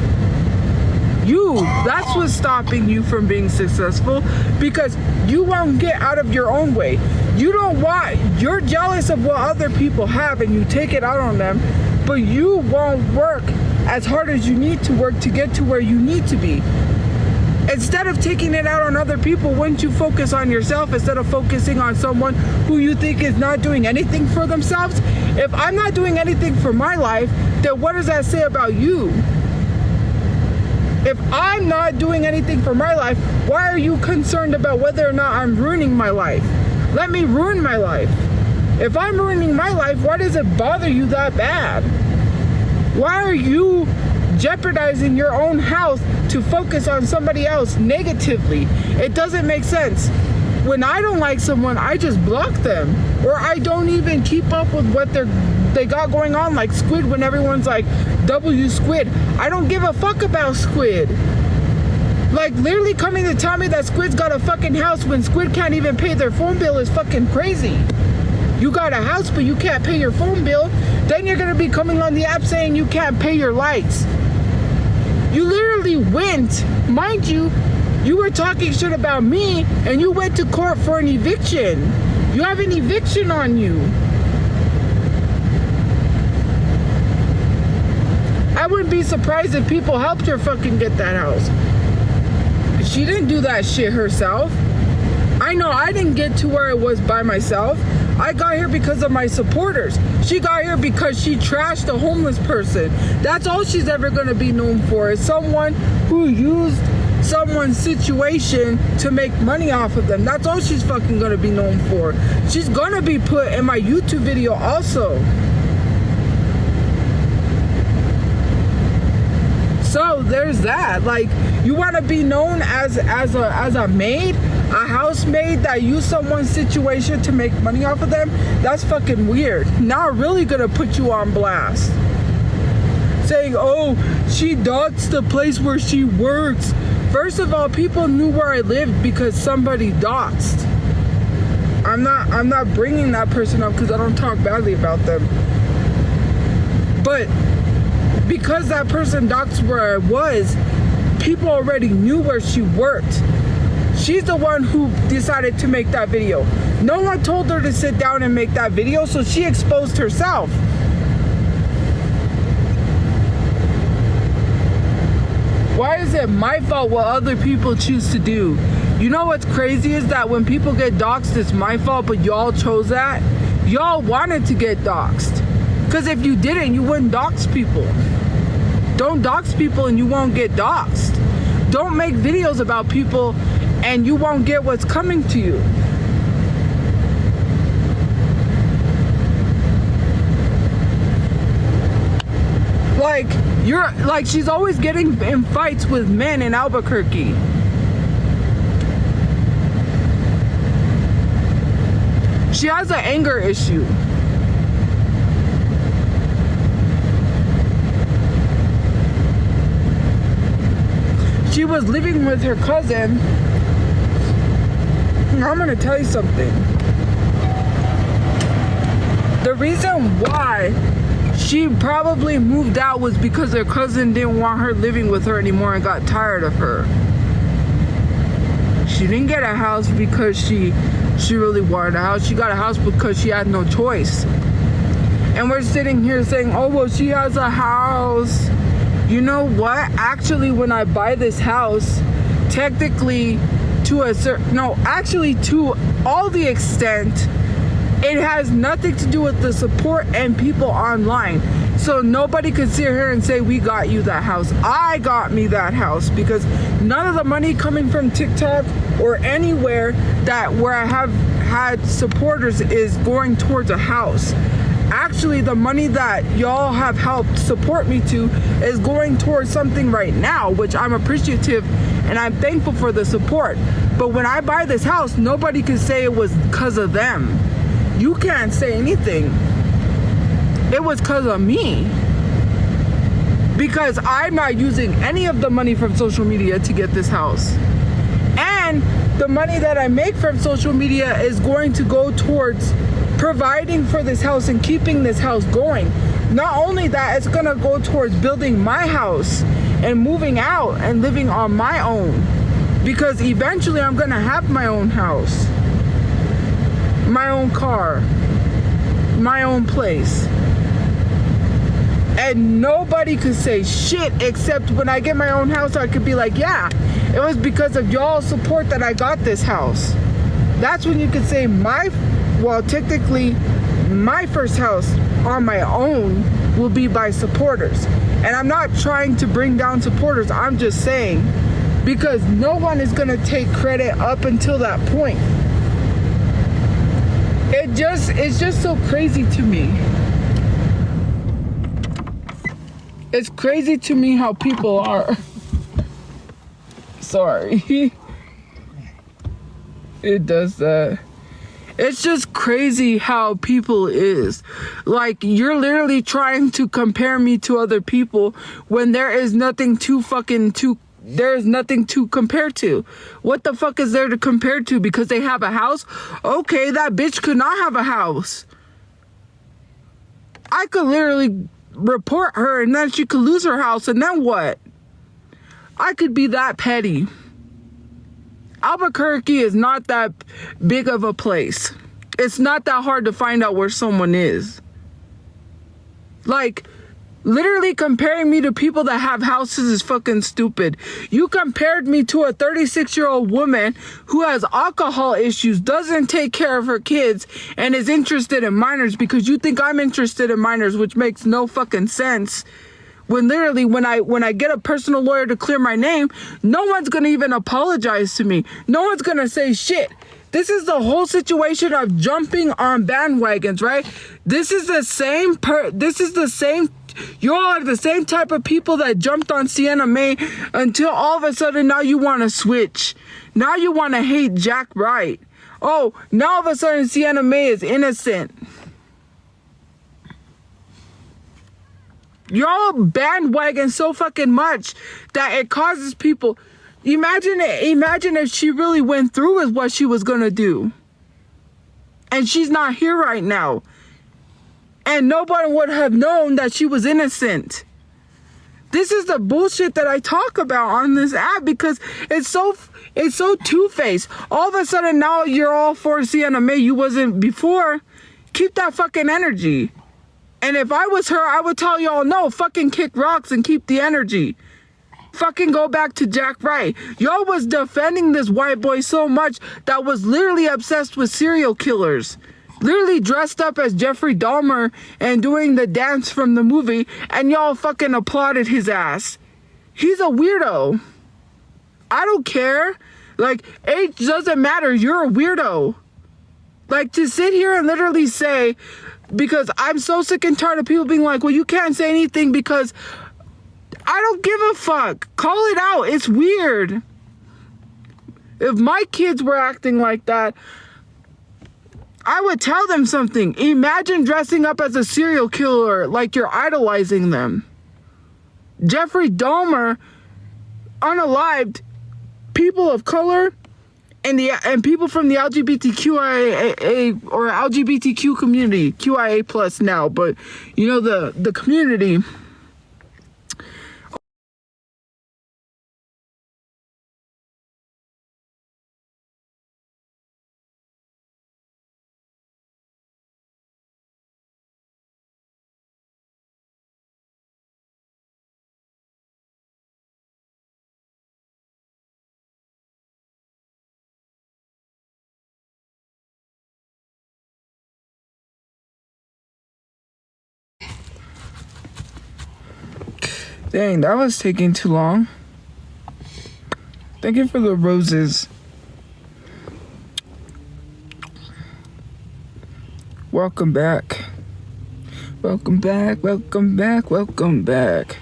That's what's stopping you from being successful, because you won't get out of your own way. You're jealous of what other people have and you take it out on them, but you won't work as hard as you need to work to get to where you need to be. Instead of taking it out on other people, wouldn't you focus on yourself instead of focusing on someone who you think is not doing anything for themselves? If I'm not doing anything for my life, then what does that say about you? If I'm not doing anything for my life, why are you concerned about whether or not I'm ruining my life? Let me ruin my life. If I'm ruining my life, why does it bother you that bad? Why are you jeopardizing your own health to focus on somebody else negatively? It doesn't make sense. When I don't like someone, I just block them, or I don't even keep up with what they got going on, like Squid, when everyone's like, W Squid. I don't give a fuck about Squid. Like, literally coming to tell me that Squid's got a fucking house when Squid can't even pay their phone bill is fucking crazy. You got a house, but you can't pay your phone bill. Then you're gonna be coming on the app saying you can't pay your lights. You literally went, mind you, you were talking shit about me, and you went to court for an eviction. You have an eviction on you. I wouldn't be surprised if people helped her fucking get that house. She didn't do that shit herself. I know I didn't get to where I was by myself. I got here because of my supporters. She got here because she trashed a homeless person. That's all she's ever going to be known for, is someone who used someone's situation to make money off of them. That's all she's fucking going to be known for. She's going to be put in my YouTube video also. So there's that. Like, you want to be known as a maid, a housemaid that used someone's situation to make money off of them? That's fucking weird. Now I'm really gonna put you on blast, saying, oh, she doxed the place where she works. First of all, people knew where I lived because somebody doxed. I'm not bringing that person up because I don't talk badly about them, but because that person doxed where I was, people already knew where she worked. She's the one who decided to make that video. No one told her to sit down and make that video, so she exposed herself. Why is it my fault what other people choose to do? You know what's crazy is that when people get doxxed, it's my fault, but y'all chose that. Y'all wanted to get doxxed. Because if you didn't, you wouldn't dox people. Don't dox people and you won't get doxxed. Don't make videos about people and you won't get what's coming to you. Like, she's always getting in fights with men in Albuquerque. She has an anger issue. She was living with her cousin. I'm gonna tell you something. The reason why she probably moved out was because her cousin didn't want her living with her anymore and got tired of her. She didn't get a house because she really wanted a house. She got a house because she had no choice. And we're sitting here saying, oh, well, she has a house. You know what? Actually, when I buy this house, technically to all the extent, it has nothing to do with the support and people online. So nobody could sit here and say, we got you that house. I got me that house because none of the money coming from TikTok or anywhere where I have had supporters is going towards a house. Actually, the money that y'all have helped support me to is going towards something right now, which I'm appreciative and I'm thankful for the support. But when I buy this house, nobody can say it was because of them. You can't say anything. It was because of me. Because I'm not using any of the money from social media to get this house. And the money that I make from social media is going to go towards providing for this house and keeping this house going. Not only that, it's gonna go towards building my house and moving out and living on my own. Because eventually I'm gonna have my own house, my own car, my own place. And nobody could say shit except when I get my own house, I could be like, yeah, it was because of y'all's support that I got this house. That's when you could say technically my first house on my own will be by supporters. And I'm not trying to bring down supporters, I'm just saying, because no one is gonna take credit up until that point. It's just so crazy to me. It's crazy to me how people are. Sorry. It does that. It's just crazy how people is. Like, you're literally trying to compare me to other people when there is nothing to compare to. What the fuck is there to compare to? Because they have a house? Okay, that bitch could not have a house. I could literally report her and then she could lose her house and then what? I could be that petty. Albuquerque is not that big of a place. It's not that hard to find out where someone is. Like, literally comparing me to people that have houses is fucking stupid. You compared me to a 36-year-old woman who has alcohol issues, doesn't take care of her kids, and is interested in minors because you think I'm interested in minors, which makes no fucking sense. When literally, when I get a personal lawyer to clear my name, no one's gonna even apologize to me. No one's gonna say shit. This is the whole situation of jumping on bandwagons, right? This is the same you all are the same type of people that jumped on Sienna May until all of a sudden now you want to switch. Now you want to hate Jack Wright. Oh, now all of a sudden Sienna May is innocent. Y'all bandwagon so fucking much that it causes people. Imagine if she really went through with what she was gonna do. And she's not here right now. And nobody would have known that she was innocent. This is the bullshit that I talk about on this app because it's so two-faced. All of a sudden now you're all for Sienna May. You wasn't before. Keep that fucking energy. And if I was her, I would tell y'all, no, fucking kick rocks and keep the energy. Fucking go back to Jack Wright. Y'all was defending this white boy so much that was literally obsessed with serial killers. Literally dressed up as Jeffrey Dahmer and doing the dance from the movie, and y'all fucking applauded his ass. He's a weirdo. I don't care. Like, age doesn't matter. You're a weirdo. Like, to sit here and literally say, because I'm so sick and tired of people being like, well, you can't say anything because I don't give a fuck. Call it out. It's weird. If my kids were acting like that, I would tell them something. Imagine dressing up as a serial killer like you're idolizing them. Jeffrey Dahmer unalived people of color and people from the LGBTQIA or LGBTQ community, QIA plus now, but you know the community. Dang, that was taking too long. Thank you for the roses. Welcome back. Welcome back, welcome back, welcome back.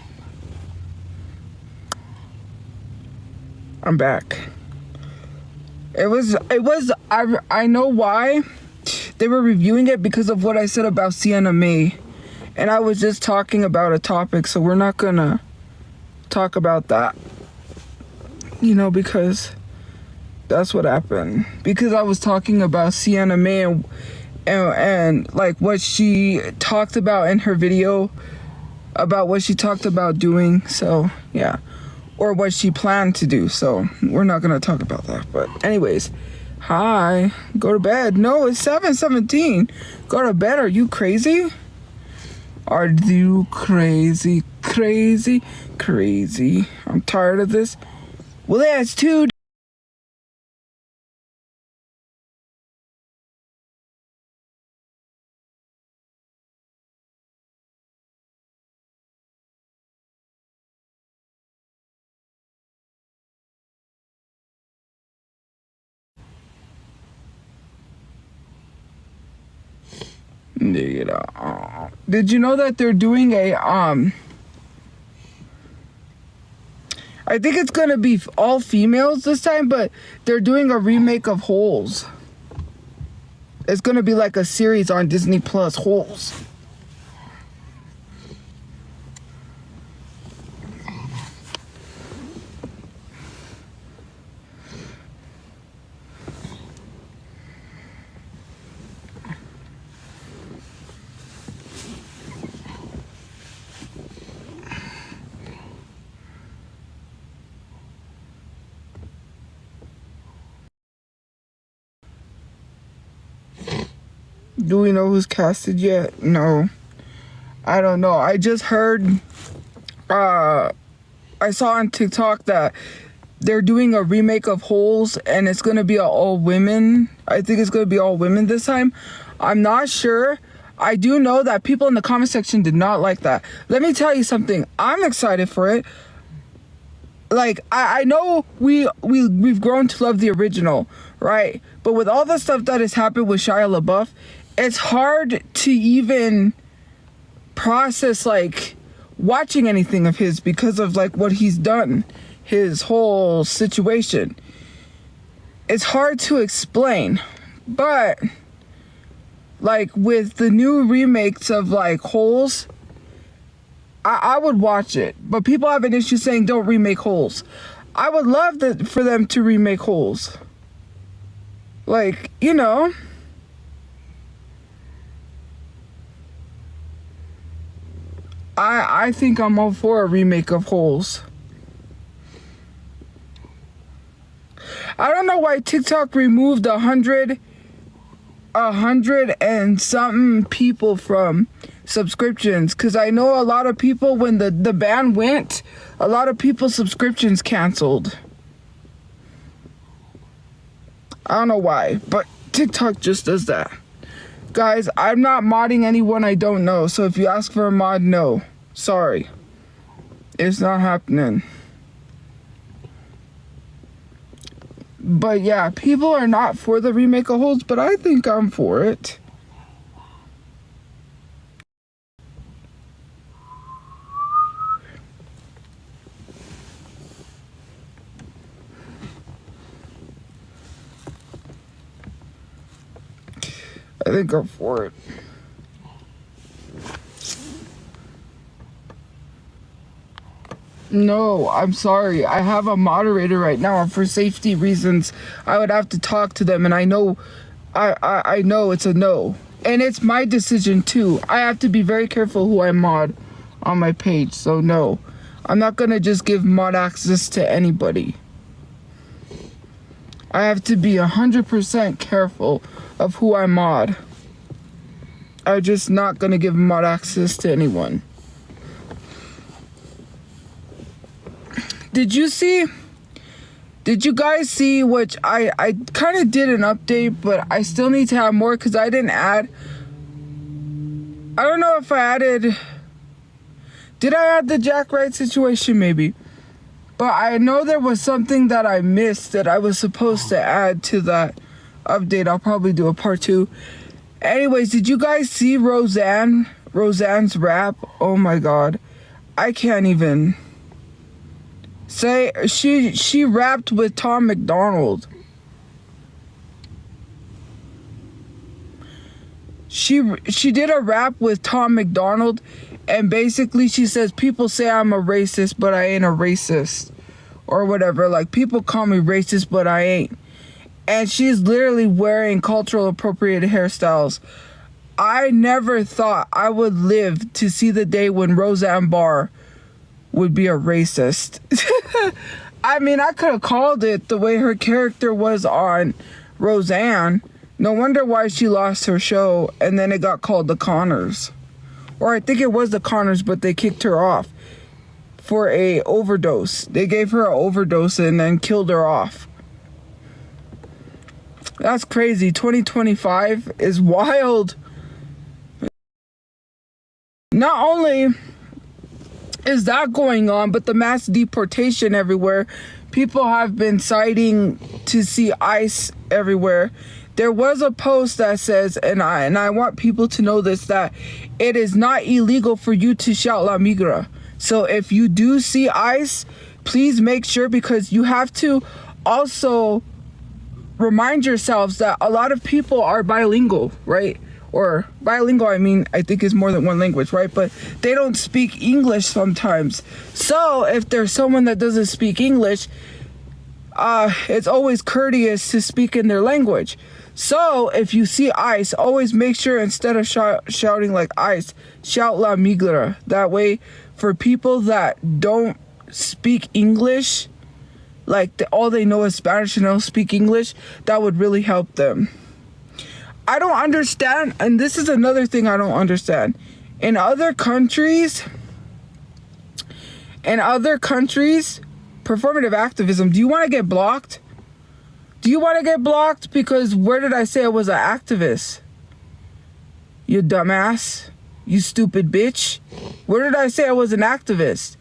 I'm back. I know why they were reviewing it because of what I said about Sienna May. And I was just talking about a topic, so we're not gonna talk about that. You know, because that's what happened. Because I was talking about Sienna May and like what she talked about in her video, about what she talked about doing, so yeah. Or what she planned to do, so we're not gonna talk about that. But anyways, hi, go to bed. No, it's 7:17. Go to bed, are you crazy? Are you crazy, crazy, crazy? I'm tired of this. Well, that's two. Did you know that they're doing a I think it's gonna be all females this time, but they're doing a remake of Holes. It's gonna be like a series on Disney Plus, Holes. Do we know who's casted yet? No. I don't know. I just heard, I saw on TikTok that they're doing a remake of Holes and it's going to be all women. I think it's going to be all women this time. I'm not sure. I do know that people in the comment section did not like that. Let me tell you something. I'm excited for it. Like, I know we've grown to love the original, right? But with all the stuff that has happened with Shia LaBeouf, it's hard to even process, like, watching anything of his because of, like, what he's done, his whole situation. It's hard to explain, but, like, with the new remakes of, like, Holes, I would watch it, but people have an issue saying don't remake Holes. I would love for them to remake Holes. Like, you know. I think I'm all for a remake of Holes. I don't know why TikTok removed 100 and something people from subscriptions, because I know a lot of people, when the ban went, a lot of people's subscriptions canceled. I don't know why, but TikTok just does that. Guys, I'm not modding anyone I don't know, so if you ask for a mod, no. Sorry. It's not happening. But yeah, people are not for the remake of Holes, but I think I'm for it. I think I'm for it. No, I'm sorry. I have a moderator right now, and for safety reasons, I would have to talk to them, and I know it's a no. And it's my decision too. I have to be very careful who I mod on my page, so no. I'm not gonna just give mod access to anybody. I have to be 100% careful of who I mod. I'm just not gonna give mod access to anyone. Did you guys see, which I kind of did an update, but I still need to have more because I didn't add. I don't know if I added. Did I add the Jack Wright situation? Maybe. But I know there was something that I missed that I was supposed to add to that update. I'll probably do a part 2. Anyways, did you guys see Roseanne's rap? Oh my god. I can't even say. She rapped with Tom McDonald. She did a rap with Tom McDonald, and basically she says, people say I'm a racist, but I ain't a racist, or whatever. Like, people call me racist, but I ain't. And she's literally wearing cultural appropriated hairstyles. I never thought I would live to see the day when Roseanne Barr would be a racist. I mean, I could have called it the way her character was on Roseanne. No wonder why she lost her show, and then it got called The Connors. Or I think it was The Connors, but they kicked her off for a overdose. They gave her an overdose and then killed her off. That's crazy. 2025 is wild. Not only is that going on, but the mass deportation everywhere. People have been citing to see ICE everywhere. There was a post that says, and I want people to know this, that it is not illegal for you to shout La Migra. So if you do see ICE, please make sure, because you have to also remind yourselves that a lot of people are bilingual, right? Or bilingual, I mean, I think is more than one language, right? But they don't speak English sometimes. So if there's someone that doesn't speak English, it's always courteous to speak in their language. So if you see ICE, always make sure, instead of shouting like ICE, shout La Migra. That way, for people that don't speak English, like all they know is Spanish and don't speak English, that would really help them. I don't understand, and this is another thing I don't understand. In other countries, performative activism, do you want to get blocked? Do you want to get blocked? Because where did I say I was an activist? You dumbass. You stupid bitch. Where did I say I was an activist?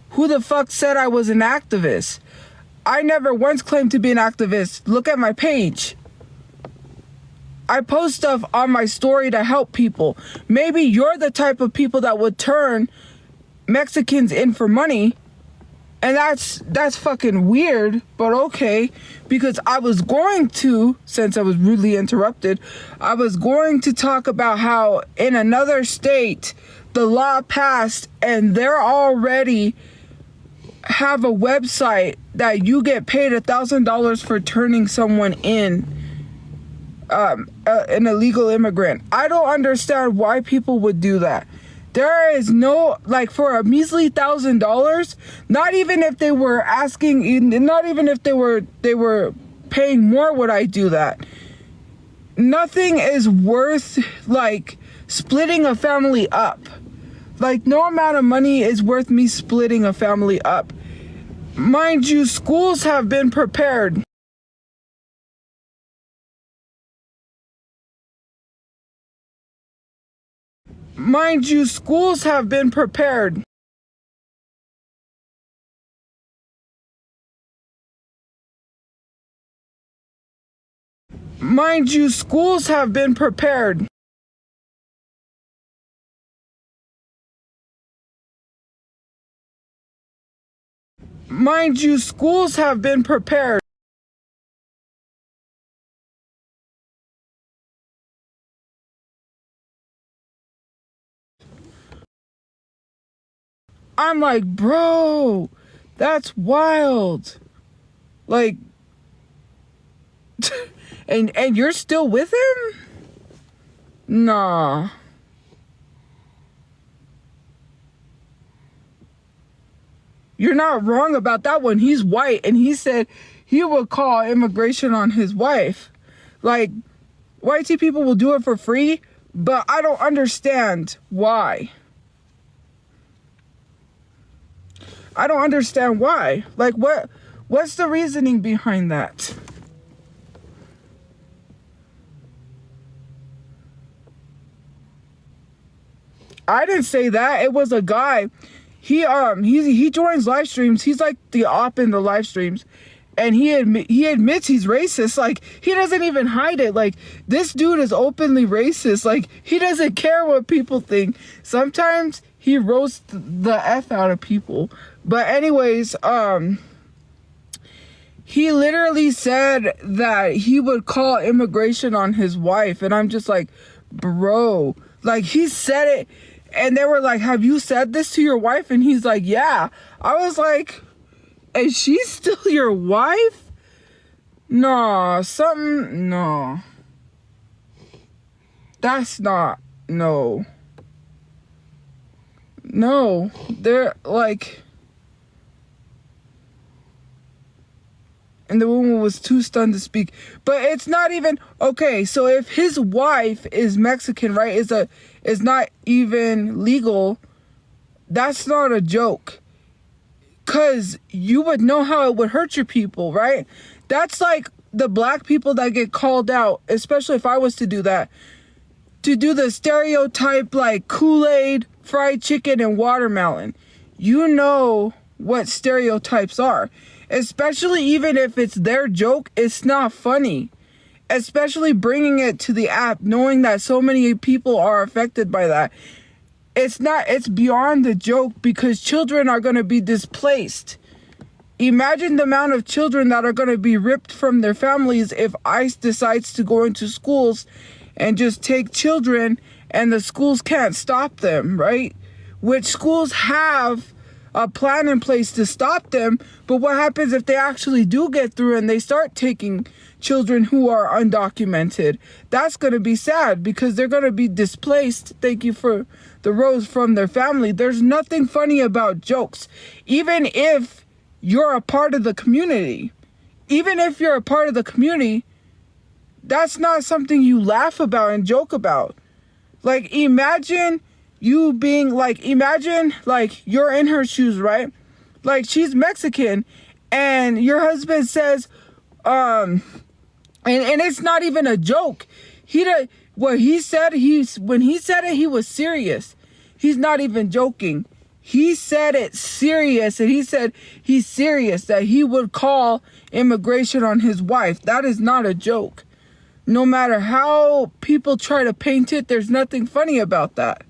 Who the fuck said I was an activist? I never once claimed to be an activist. Look at my page. I post stuff on my story to help people. Maybe you're the type of people that would turn Mexicans in for money. And that's fucking weird, but okay. Because I was going to, since I was rudely interrupted, I was going to talk about how in another state, the law passed and they're already have a website that you get paid $1,000 for turning someone in, an illegal immigrant. I don't understand why people would do that. There is no, like, for a measly $1,000, not even if they were asking, not even if they were paying more, would I do that. Nothing is worth, like, splitting a family up. Like, no amount of money is worth me splitting a family up. Mind you, schools have been prepared. Mind you, schools have been prepared. Mind you, schools have been prepared. Mind you, schools have been prepared. I'm like, bro, that's wild. Like, and you're still with him? Nah. You're not wrong about that one. He's white, and he said he would call immigration on his wife. Like, white people will do it for free, but I don't understand why. I don't understand why. Like, what's the reasoning behind that? I didn't say that. It was a guy. He joins live streams. He's like the op in the live streams, and he admits he's racist. Like, he doesn't even hide it. Like, this dude is openly racist. Like, he doesn't care what people think. Sometimes he roasts the F out of people. But anyways, he literally said that he would call immigration on his wife, and I'm just like, bro, like, he said it. And they were like, have you said this to your wife? And he's like, yeah. I was like, is she still your wife? No, no. That's not, no. No, they're like, and the woman was too stunned to speak. But it's not even, okay, so if his wife is Mexican, right, is not even legal, that's not a joke. Because you would know how it would hurt your people, right? That's like the black people that get called out, especially if I was to do that, to do the stereotype like Kool-Aid, fried chicken, and watermelon. You know what stereotypes are. Especially even if it's their joke, it's not funny. Especially bringing it to the app, knowing that so many people are affected by that. It's beyond the joke, because children are going to be displaced. Imagine the amount of children that are going to be ripped from their families if ICE decides to go into schools and just take children, and the schools can't stop them, right? Which schools have a plan in place to stop them, but what happens if they actually do get through and they start taking children who are undocumented? That's going to be sad, because they're going to be displaced, thank you for the rose, from their family. There's nothing funny about jokes. Even if you're a part of the community, that's not something you laugh about and joke about. Like, imagine you being like, you're in her shoes, right? Like, she's Mexican, and your husband says, and it's not even a joke. When he said it, he was serious. He's not even joking. He said it serious, and he said he's serious that he would call immigration on his wife. That is not a joke. No matter how people try to paint it, there's nothing funny about that.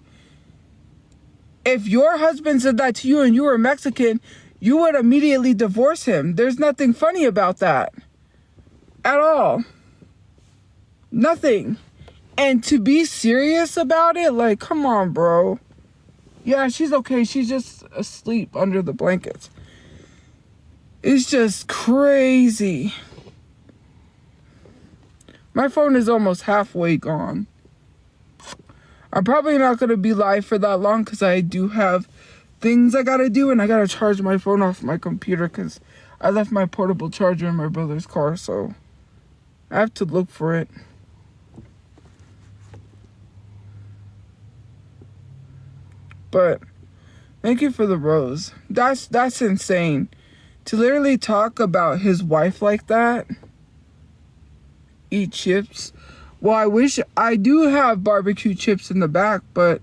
If your husband said that to you and you were Mexican, you would immediately divorce him. There's nothing funny about that at all. Nothing. And to be serious about it, like, come on, bro. Yeah, she's okay. She's just asleep under the blankets. It's just crazy. My phone is almost halfway gone. I'm probably not going to be live for that long because I do have things I got to do, and I got to charge my phone off my computer because I left my portable charger in my brother's car, so I have to look for it. But thank you for the rose. That's insane. To literally talk about his wife like that. Eat chips. Well, I wish I do have barbecue chips in the back, but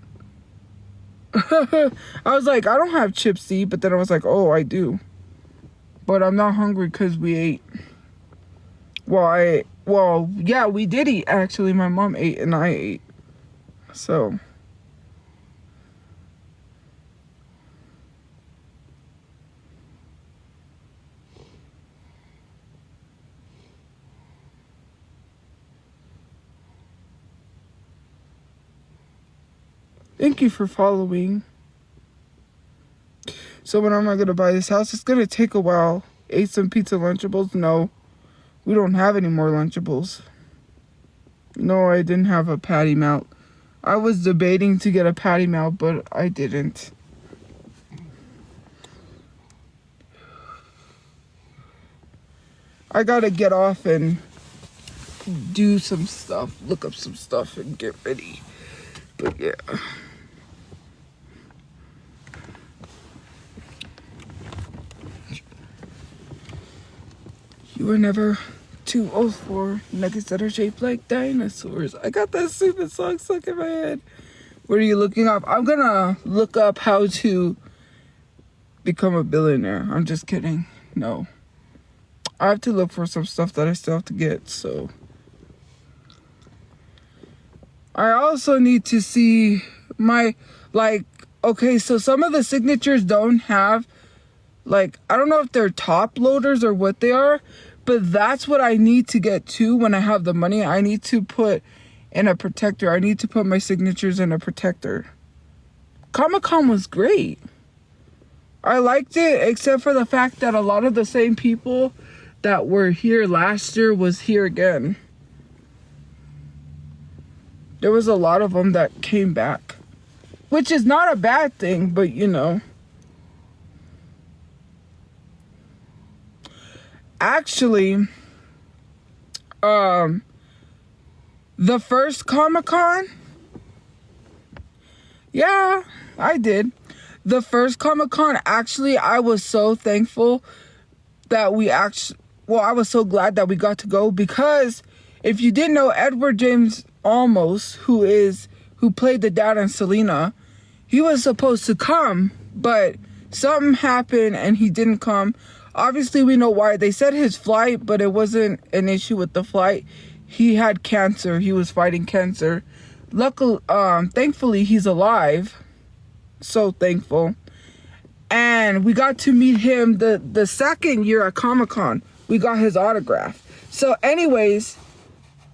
I was like, I don't have chips to eat, but then I was like, oh, I do. But I'm not hungry because we ate. Well, yeah, we did eat, actually. My mom ate and I ate. So. Thank you for following. So when am I going to buy this house? It's going to take a while. Ate some pizza Lunchables? No. We don't have any more Lunchables. No, I didn't have a patty melt. I was debating to get a patty melt, but I didn't. I got to get off and do some stuff. Look up some stuff and get ready. But yeah. You were never too old for nuggets that are shaped like dinosaurs. I got that stupid song stuck in my head. What are you looking up? I'm gonna look up how to become a billionaire. I'm just kidding. No. I have to look for some stuff that I still have to get, so. I also need to see my, okay, so some of the signatures don't have, I don't know if they're top loaders or what they are, but that's what I need to get to when I have the money. I need to put in a protector. I need to put my signatures in a protector. Comic-Con was great. I liked it, except for the fact that a lot of the same people that were here last year was here again. There was a lot of them that came back, which is not a bad thing, but you know. Actually, the first Comic-Con, yeah, I did. The first Comic-Con, actually, I was so thankful that I was so glad that we got to go, because if you didn't know, Edward James Olmos, who played the dad in Selena, he was supposed to come, but something happened and he didn't come. Obviously, we know why. They said his flight, but it wasn't an issue with the flight. He had cancer. He was fighting cancer. Luckily, thankfully, he's alive. So thankful. And we got to meet him the second year at Comic-Con. We got his autograph. So anyways,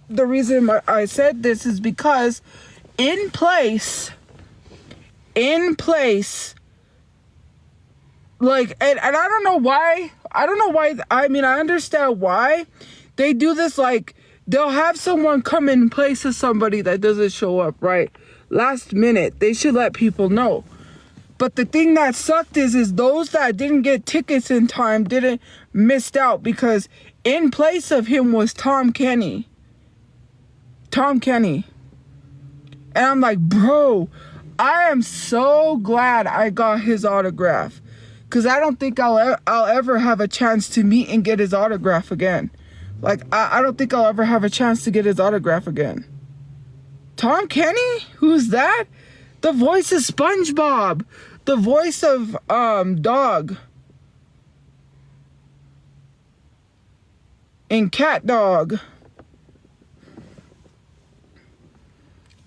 the reason I said this is because in place, and I don't know why. I mean, I understand why they do this. They'll have someone come in place of somebody that doesn't show up, right? Last minute. They should let people know. But the thing that sucked is those that didn't get tickets in time missed out, because in place of him was Tom Kenny. And I'm like, bro, I am so glad I got his autograph, because I don't think I'll ever have a chance to meet and get his autograph again. I don't think I'll ever have a chance to get his autograph again. Tom Kenny? Who's that? The voice of SpongeBob. The voice of Dog. And Cat Dog.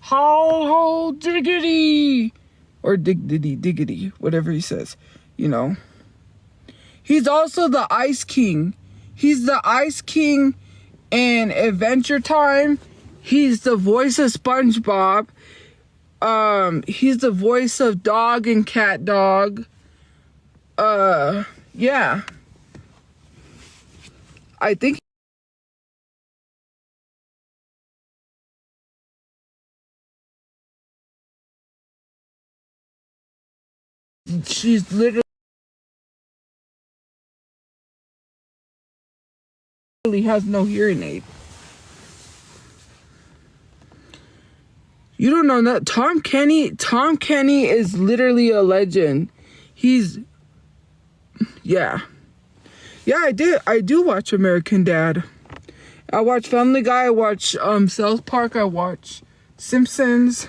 Ho diggity. Or diggity, whatever he says. You know. He's also the Ice King. He's the Ice King in Adventure Time. He's the voice of SpongeBob. He's the voice of Dog and Cat Dog. Yeah. I think she's literally has no hearing aid. You don't know that Tom Kenny is literally a legend. He's yeah. Yeah, I do watch American Dad. I watch Family Guy, I watch South Park, I watch Simpsons.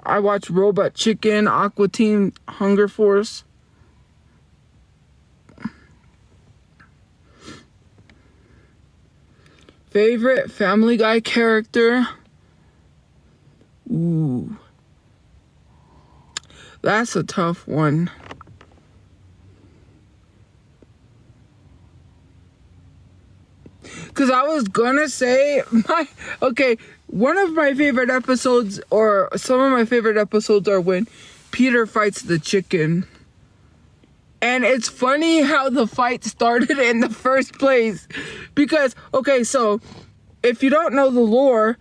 I watch Robot Chicken, Aqua Teen, Hunger Force. Favorite Family Guy character? Ooh. That's a tough one. Because I was gonna say, one of my favorite episodes, or some of my favorite episodes, are when Peter fights the chicken. And it's funny how the fight started in the first place. Because, so if you don't know the lore,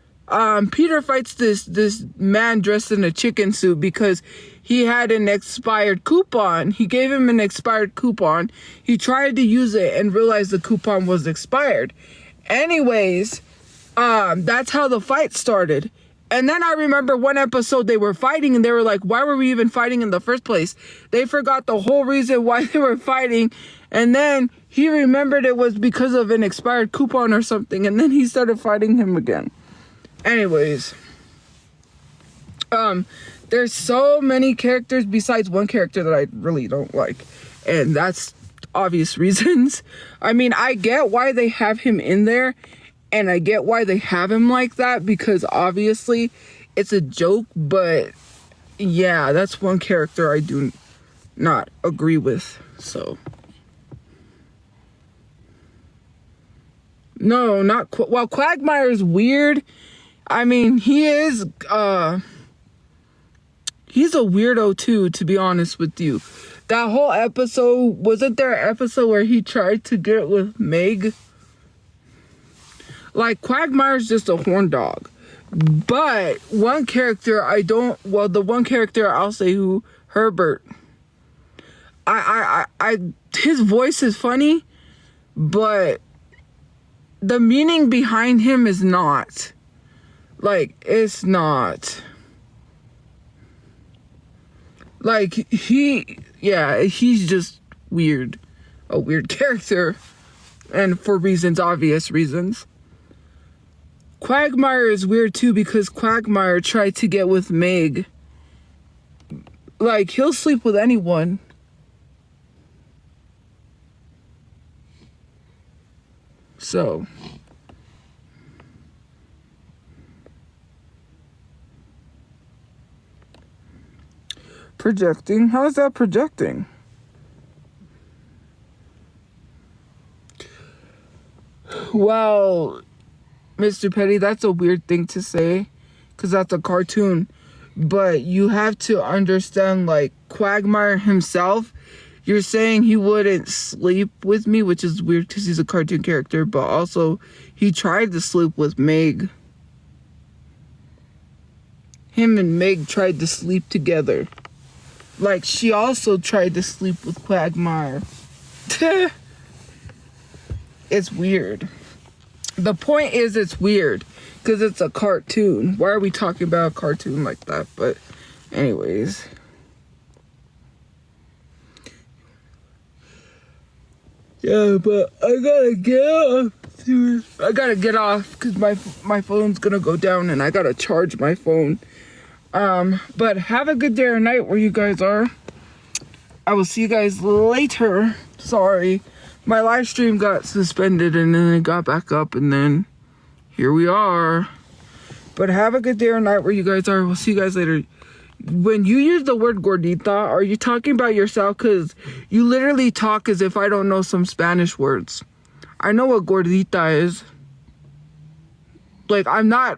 Peter fights this man dressed in a chicken suit because he had an expired coupon. He gave him an expired coupon. He tried to use it and realized the coupon was expired. Anyways, that's how the fight started. And then I remember one episode they were fighting and they were like, why were we even fighting in the first place? They forgot the whole reason why they were fighting. And then he remembered it was because of an expired coupon or something. And then he started fighting him again. Anyways, there's so many characters besides one character that I really don't like. And that's obvious reasons. I mean, I get why they have him in there. And I get why they have him like that, because obviously it's a joke, but yeah, that's one character I do not agree with, so. No, well, Quagmire's weird. I mean, he's a weirdo too, to be honest with you. That whole episode, wasn't there an episode where he tried to get with Meg? Like, Quagmire's just a horn dog. But one character the one character I'll say Herbert. His voice is funny, but the meaning behind him is not. Like, it's not. Like, he's just weird. A weird character. And for obvious reasons. Quagmire is weird too because Quagmire tried to get with Meg. Like, he'll sleep with anyone. So. Projecting? How is that projecting? Well, Mr. Petty, that's a weird thing to say, because that's a cartoon. But you have to understand, like, Quagmire himself, you're saying he wouldn't sleep with me, which is weird because he's a cartoon character, but also he tried to sleep with Meg. Him and Meg tried to sleep together. Like, she also tried to sleep with Quagmire. It's weird. The point is, it's weird because it's a cartoon. Why are we talking about a cartoon like that? But anyways. Yeah, but I gotta get off because my phone's gonna go down and I gotta charge my phone. But have a good day or night where you guys are. I will see you guys later. Sorry. My live stream got suspended and then it got back up and then here we are. But have a good day or night where you guys are. We'll see you guys later. When you use the word gordita, are you talking about yourself? Because you literally talk as if I don't know some Spanish words. I know what gordita is. Like, I'm not...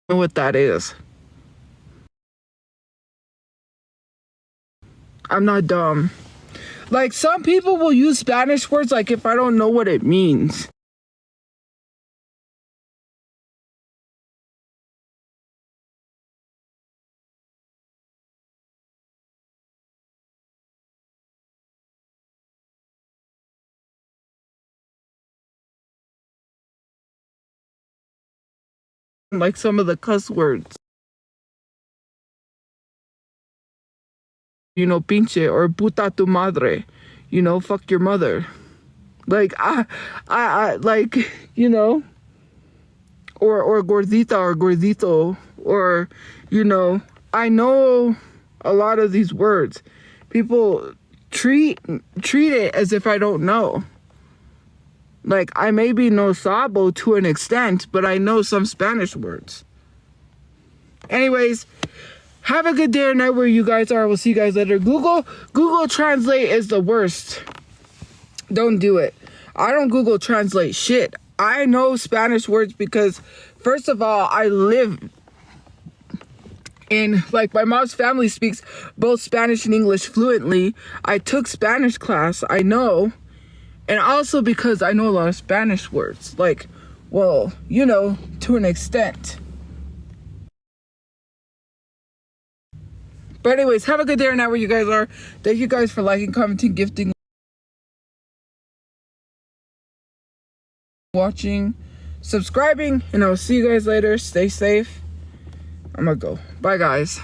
know what that is. I'm not dumb. Like, some people will use Spanish words like if I don't know what it means. Like some of the cuss words. You know, pinche or puta tu madre. You know, fuck your mother. Like, I like, you know, or gordita or gordito, or, you know, I know a lot of these words. People treat it as if I don't know. Like, I maybe know sabo to an extent, but I know some Spanish words. Anyways, have a good day or night where you guys are. We'll see you guys later. Google Translate is the worst. Don't do it. I don't Google Translate shit. I know Spanish words because, first of all, I live in, like, my mom's family speaks both Spanish and English fluently. I took Spanish class. I know. And also because I know a lot of Spanish words. Like, well, you know, to an extent. But anyways, have a good day or night where you guys are. Thank you guys for liking, commenting, gifting, watching, subscribing. And I'll see you guys later. Stay safe. I'm gonna go. Bye, guys.